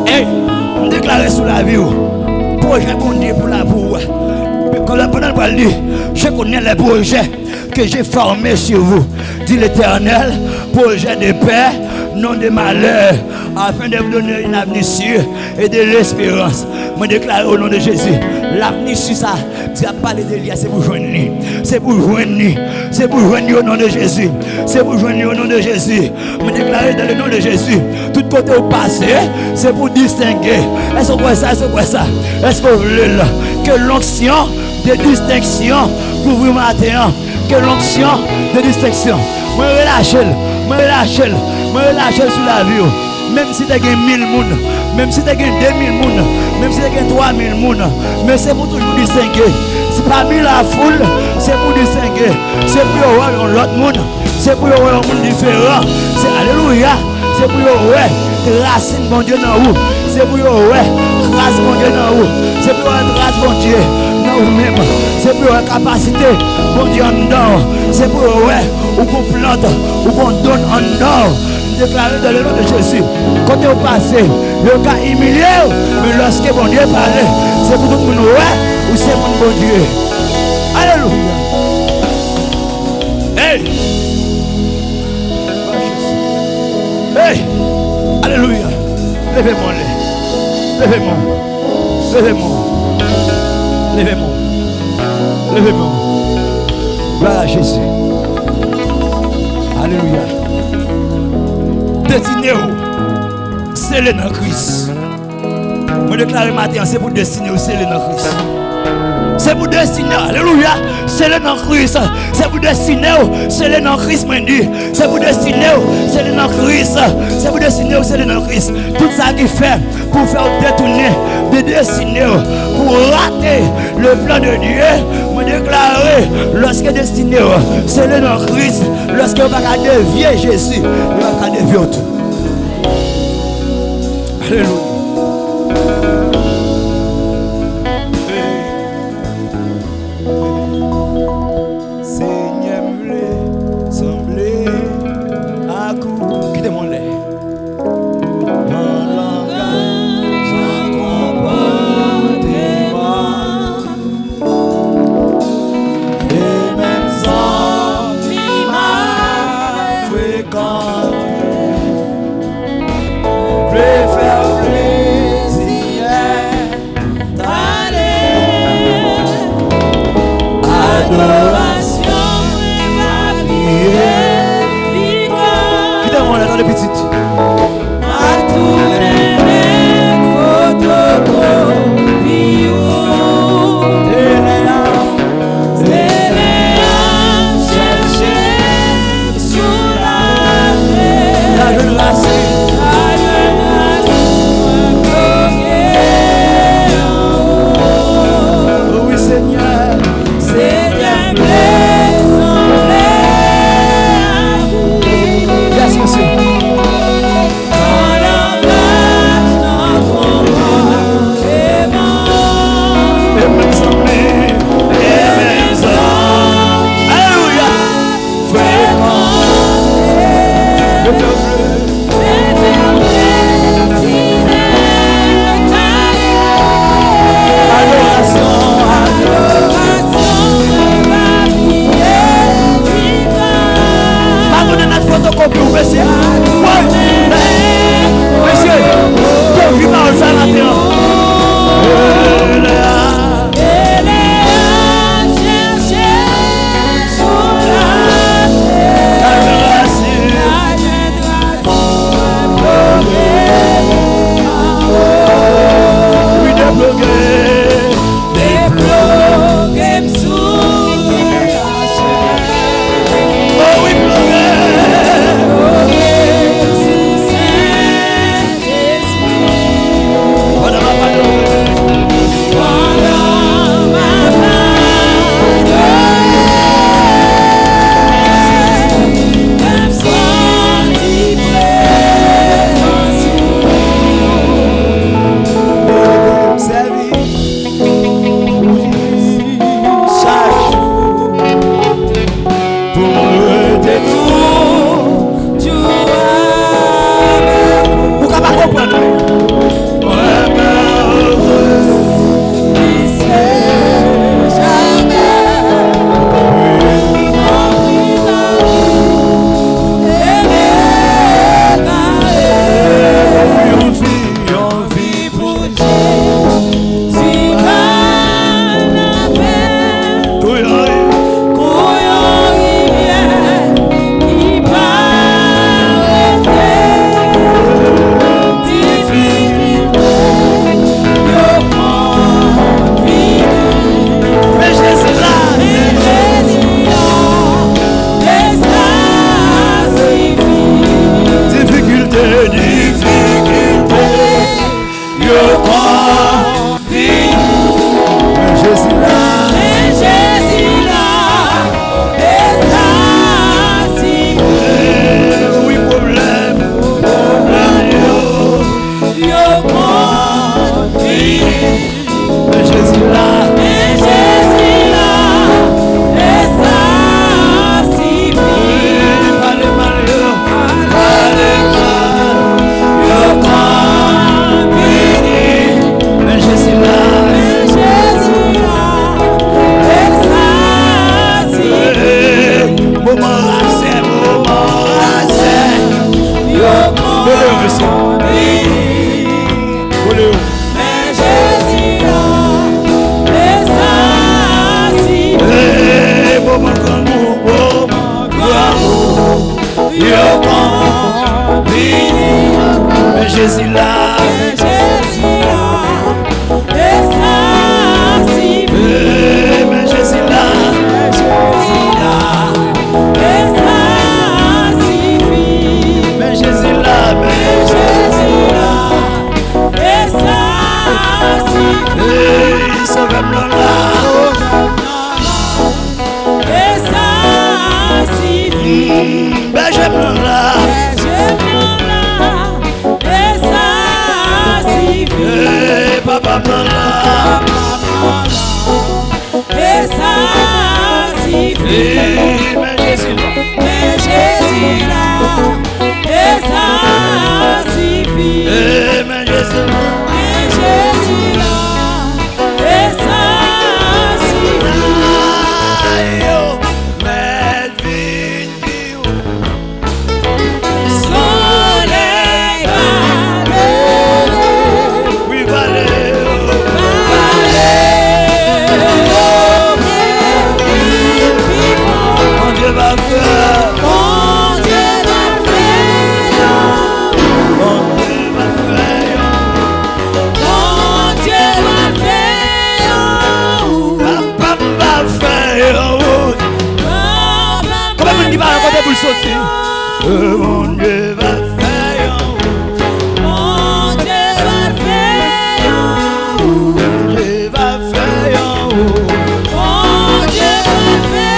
Et on déclare sur la vie. Projet bon Dieu pour la boue. Quand la bonne parole dit, je connais les projets que j'ai formés sur vous, dit l'Éternel, projet de paix, non de malheur, afin de vous donner une avenir sûr et de l'espérance. Je déclare au nom de Jésus, l'avenir sur ça, tu as parlé de lui, c'est pour joindre lui, c'est pour joindre lui, c'est pour joindre lui au nom de Jésus, c'est pour joindre lui au nom de Jésus. Je déclare dans le nom de Jésus, tout côté au passé, c'est pour distinguer. Est-ce que ça, est-ce que ça, est-ce que vous voulez là, que l'onction de distinction pour vous matin, que l'onction de distinction. Moi relâche sur la vie. Même si tu as 1000 personnes, même si tu as 2000 personnes, même si tu as 3000 personnes, mais c'est pour toujours distinguer. C'est parmi la foule, c'est pour distinguer. C'est pour voir l'autre monde, c'est pour voir un monde différent. C'est alléluia, c'est pour voir racine bon Dieu dans vous. C'est pour voir grâce bon Dieu dans vous. C'est pour voir grâce bon Dieu dans vous-même. C'est pour voir capacité bon Dieu en dedans. C'est pour voir où qu'on plante, où qu'on donne en dedans. Déclaré dans le nom de Jésus. Quand au passé, le cas humilié, mais lorsque bon Dieu parlait, c'est pour tout le monde ouais ou c'est pour bon Dieu. Alléluia. Hey! Hey! Alléluia. Levez-moi. Levez-moi. Levez-moi. Levez-moi. Levez-moi. Gloire à Jésus. Alléluia. Destiné c'est le nom Christ. Je déclare matin, c'est pour destiner c'est le nom Christ. C'est pour destiner, alléluia, c'est le nom Christ. C'est pour destiner, c'est le nom Christ, moi dit. C'est pour destiner, c'est le nom Christ. C'est pour destiner, c'est le nom Christ. Tout ça qui fait pour faire détourner, de destiner, pour rater le plan de Dieu. Me déclarer, lorsque destiné, c'est le nom Christ. Lorsque vous va dévier Jésus, vous va dévier tout. Alléluia. Préfère Jésus là. Oui, problème. Mais Jésus là. Jésus là, mais Jésus là, mais Jésus là, sauve-moi là, mais j'aime là. Papa Mala, mais Jésus là, mais Jésus là, mon Dieu va faire. Mon Dieu va faire. Mon Dieu va faire. Mon Dieu va faire. Mon Dieu va faire. Mon Dieu va faire.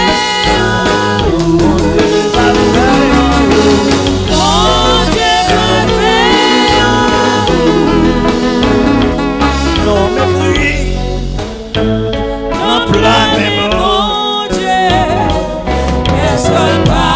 Non mais oui, non plein mais mon Dieu, n'est-ce pas?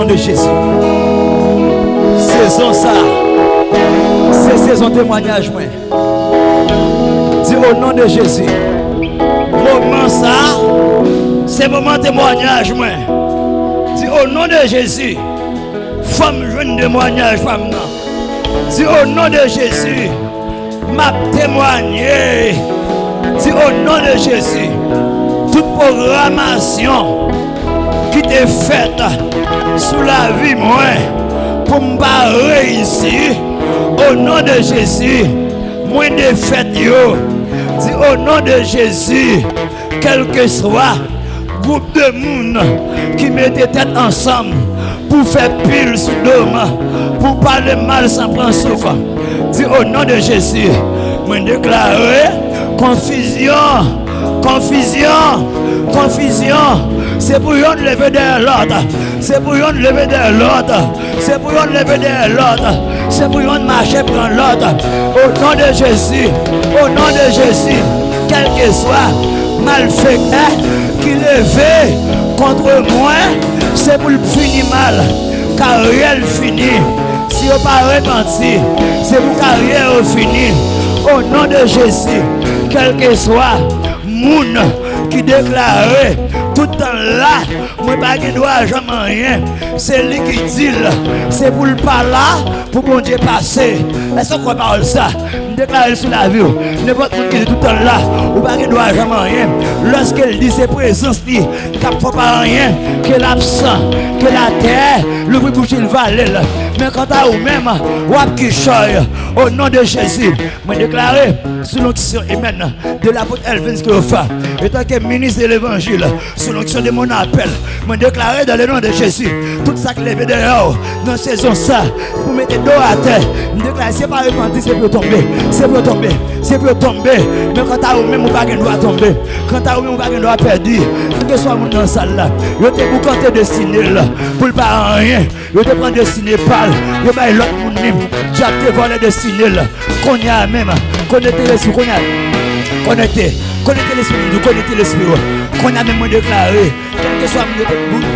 nom de Jésus. Saison ça. C'est saison témoignage, moi. Dis au nom de Jésus. Moment ça, c'est moment témoignage, moi. Dis au nom de Jésus. Femme jeune témoignage, femme non. Dis au nom de Jésus. M'a témoigné. Dis au nom de Jésus. Toute programmation qui t'est faite sous la vie, moi, pour me pas réussir, au nom de Jésus, moi défaite yo. Dis au nom de Jésus, quel que soit groupe de monde qui mettait tête ensemble pour faire pile sous l'homme, pour parler mal sans prendre souffle. Dis au nom de Jésus, moi déclarer confusion, confusion, confusion. C'est pour yon lever derrière l'autre. C'est pour yon lever derrière l'autre. C'est pour yon lever derrière l'autre. C'est pour yon marcher pour l'autre. Au nom de Jésus, au nom de Jésus, quel que soit malfaiteur qui levé contre moi, c'est pour le finir mal. Carrière finie. Si on pas repenti, c'est pour carrière finie. Au nom de Jésus, quel que soit moun qui déclarait tout le temps là, moi pas de droit jamais rien. C'est lui qui dit, c'est pour le pas là, pour bon Dieu passer. Est-ce qu'on parle ça? Je déclare sur la vie, n'importe qui est tout le temps là, ou pas de droit jamais rien. Lorsqu'elle dit ses présences, qui ne fait pas rien, que l'absent, que la terre, le bruit bouche il va aller. Mais quant à vous-même, ou qui choye, au nom de Jésus, je déclare sous l'onction humaine de l'apôtre Elvin Skiofa, étant que ministre de l'évangile, sous l'onction de mon appel, je déclare dans le nom de Jésus, tout ça qui levé dehors, dans la saison ça, pour mettre dos à terre, je déclare, c'est pas repenti, c'est pour tomber, c'est pour tomber, c'est pour tomber. Mais quant à vous-même, vous pas de droit tomber, quant à vous-même, vous pas de droit perdu, que soit mon dans la salle là, je te vous compter destiné là, pour le pas rien, je te prends destiné par, je vais l'autre monde même, j'ai te volé destiné là, qu'on y a même, connectez les sous, qu'on y a. Connectez l'esprit, nous connectez l'esprit. Qu'on a même déclaré, quel que soit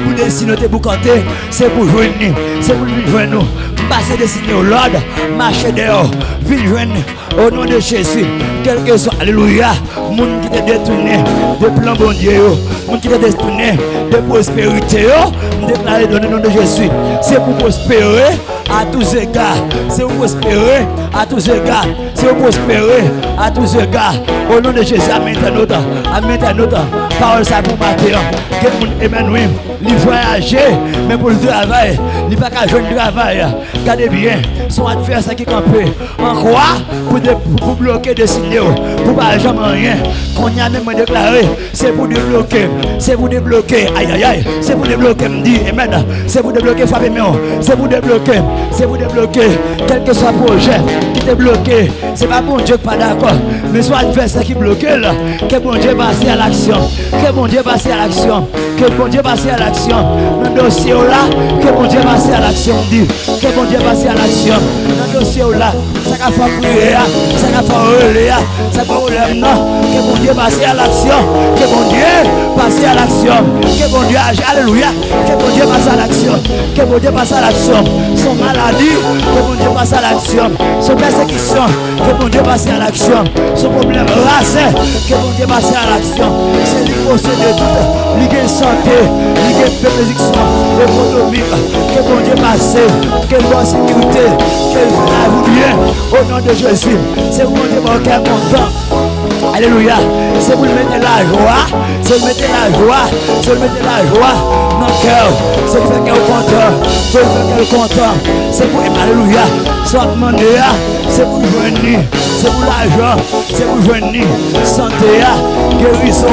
pour dessiner, pour compter, c'est pour joindre, c'est pour nous joindre. Passer dessiner au Lord, marcher dehors, venir joindre au nom de Jésus. Quel que soit, alléluia, monde qui t'a détourné de plan bon Dieu, monde qui t'a détourné de prospérité, déclaré dans le nom de Jésus. C'est pour prospérer à tous égards, c'est pour prospérer à tous égards, c'est pour prospérer à tous égards. Au nom de Jésus, amen, parole ça pour matin. Quel monde Emmanuel, il voyager, mais pour le travail, il n'y a pas qu'à jouer le travail. Regardez bien, son adversaire qui campe. En quoi? Pour bloquer des signaux, pour pas jamais rien. Qu'on y a même déclaré, c'est pour débloquer, c'est pour débloquer. Aïe aïe aïe, c'est pour débloquer, me dit, amen. C'est pour débloquer Fabien, c'est pour débloquer, c'est pour débloquer. Quel que soit le projet qui t'est bloqué, c'est pas bon Dieu pas d'accord, mais soit adversaire qui bloque là, que bon Dieu passe à l'action, que bon Dieu passe à l'action, que bon Dieu passe à l'action. Dans le dossier là, que bon Dieu passe à l'action, dit, que bon Dieu passe à l'action. Dans le dossier là, ça va faire prier, ça va faire relais, ça va relais non, que bon Dieu passe à l'action, que bon Dieu passe à l'action, que bon Dieu agit, alléluia, que bon Dieu passe à l'action, que bon Dieu passe à l'action. Son maladie, que bon Dieu passe à l'action, son persécution, que bon Dieu passe à l'action, son problème rasé, que bon Dieu passe à l'action. C'est lui qui possède tout, lui qui est santé, lui qui est bénédiction économique, que bon Dieu passe, que bonne sécurité, que vous bien, au nom de Jésus. C'est bon Dieu qui est content. Alléluia. C'est pour mettre la joie, c'est pour mettre la joie, c'est pour mettre la joie dans le cœur. C'est pour faire qu'elle est content, c'est pour faire qu'elle est content. C'est pour, alléluia, soit demander, c'est pour joindre, c'est pour l'argent, c'est pour joindre, santé, guérison,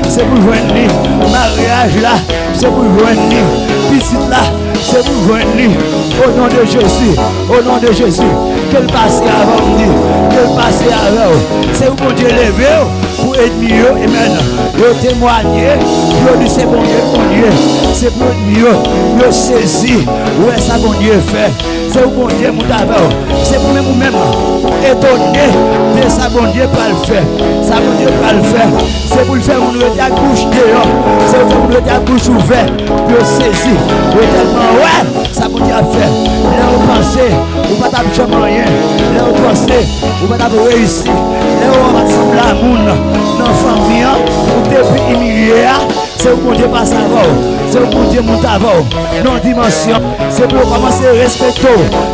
c'est pour joindre, mariage là, c'est pour joindre, petite là, c'est pour joindre, au nom de Jésus, au nom de Jésus. Qu'elle passe avant nous, qu'elle passe avant. C'est où bon Dieu levé, pour ennemis, amen. Yo témoigner, yo dit c'est bon Dieu, c'est pour ennemis, yo saisi, ouais ça bon Dieu fait. C'est pour bon Dieu, mon d'abord. C'est pour nous-mêmes, étonner de ça bon Dieu pas le faire. Ça bon Dieu pas le faire. C'est pour le faire, on nous à bouche dehors. C'est pour nous à bouche ouverte, pour saisir. Tellement, ouais, ça bon Dieu a fait. Là, on pensait, on va pas jamais rien. Là, on pensait, on va pas réussir. Là, on va sembler à monde dans la famille, on depuis humilié. C'est pour Dieu pas savoir. C'est pour Dieu monter avant. Dans la dimension, c'est pour commencer à respecter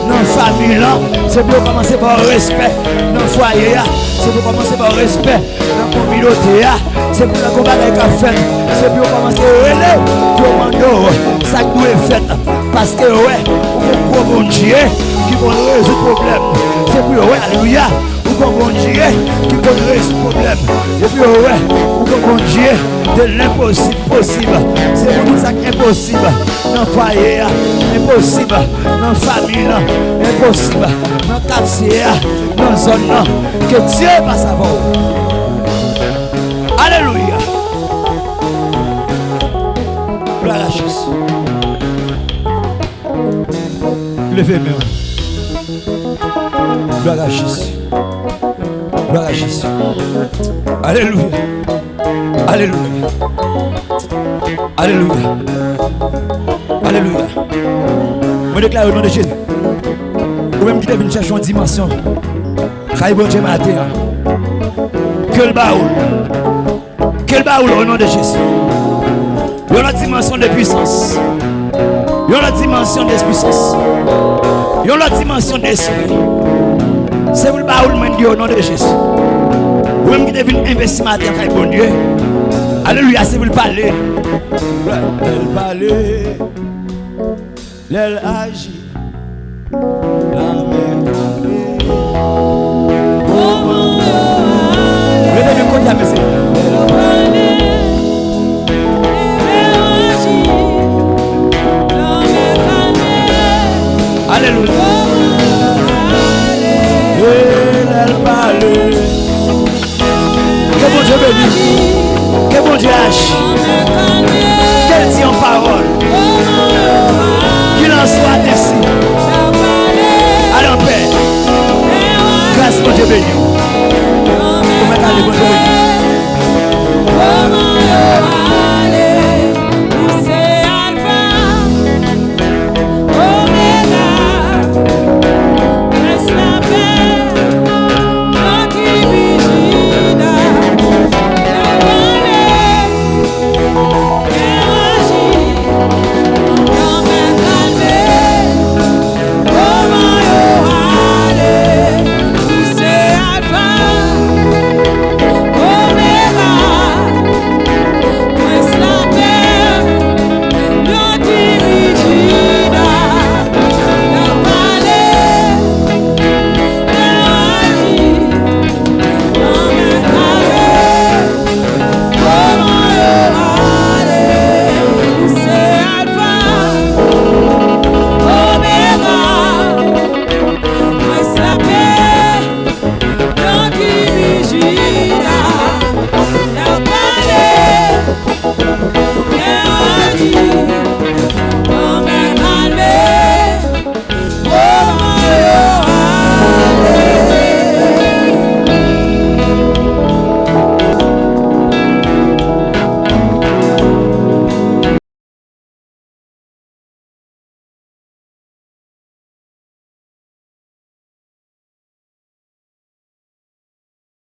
dans la famille. C'est pour commencer par le respect dans le foyer. C'est pour commencer par le respect dans la communauté. C'est pour le combat avec la fête. C'est pour commencer à relayer pour demander ça que nous est fait. Parce que, ouais, on peut bon Dieu qui peut résoudre le problème. C'est pour, ouais, alléluia. Bon Dieu qui connaît ce problème. Et puis ouais, bon Dieu de l'impossible possible. C'est pour tout ça qui est impossible. Dans le foyer, impossible. Dans la famille, impossible. Dans le quartier, dans la zone, que Dieu va savoir. Alléluia. Gloire à Jésus. Levez-moi. Gloire à Jésus. Gloire à Jésus. Alléluia. Alléluia. Alléluia. Alléluia. Je déclare au nom de Jésus. Ou même qui devine chercher une dimension. Chai bon Dieu matin. Que le baoul. Que le baoul au nom de Jésus. Il y a une dimension de puissance. Il y a une dimension de puissance. Il y a une dimension d'esprit. C'est pour le baoul au nom de Jésus. Ou même qui devine investir matin, Chai bon Dieu. Alléluia, c'est pour le parler. Elle parler. Elle agit. La main tombée. Le devine côté à mes Alléluia. Elle parle. Que bon Dieu bénisse. Que bon Dieu agit. Qu'elle dit en parole. Qu'il en soit ainsi. Allez en paix. Grâce à Dieu béni.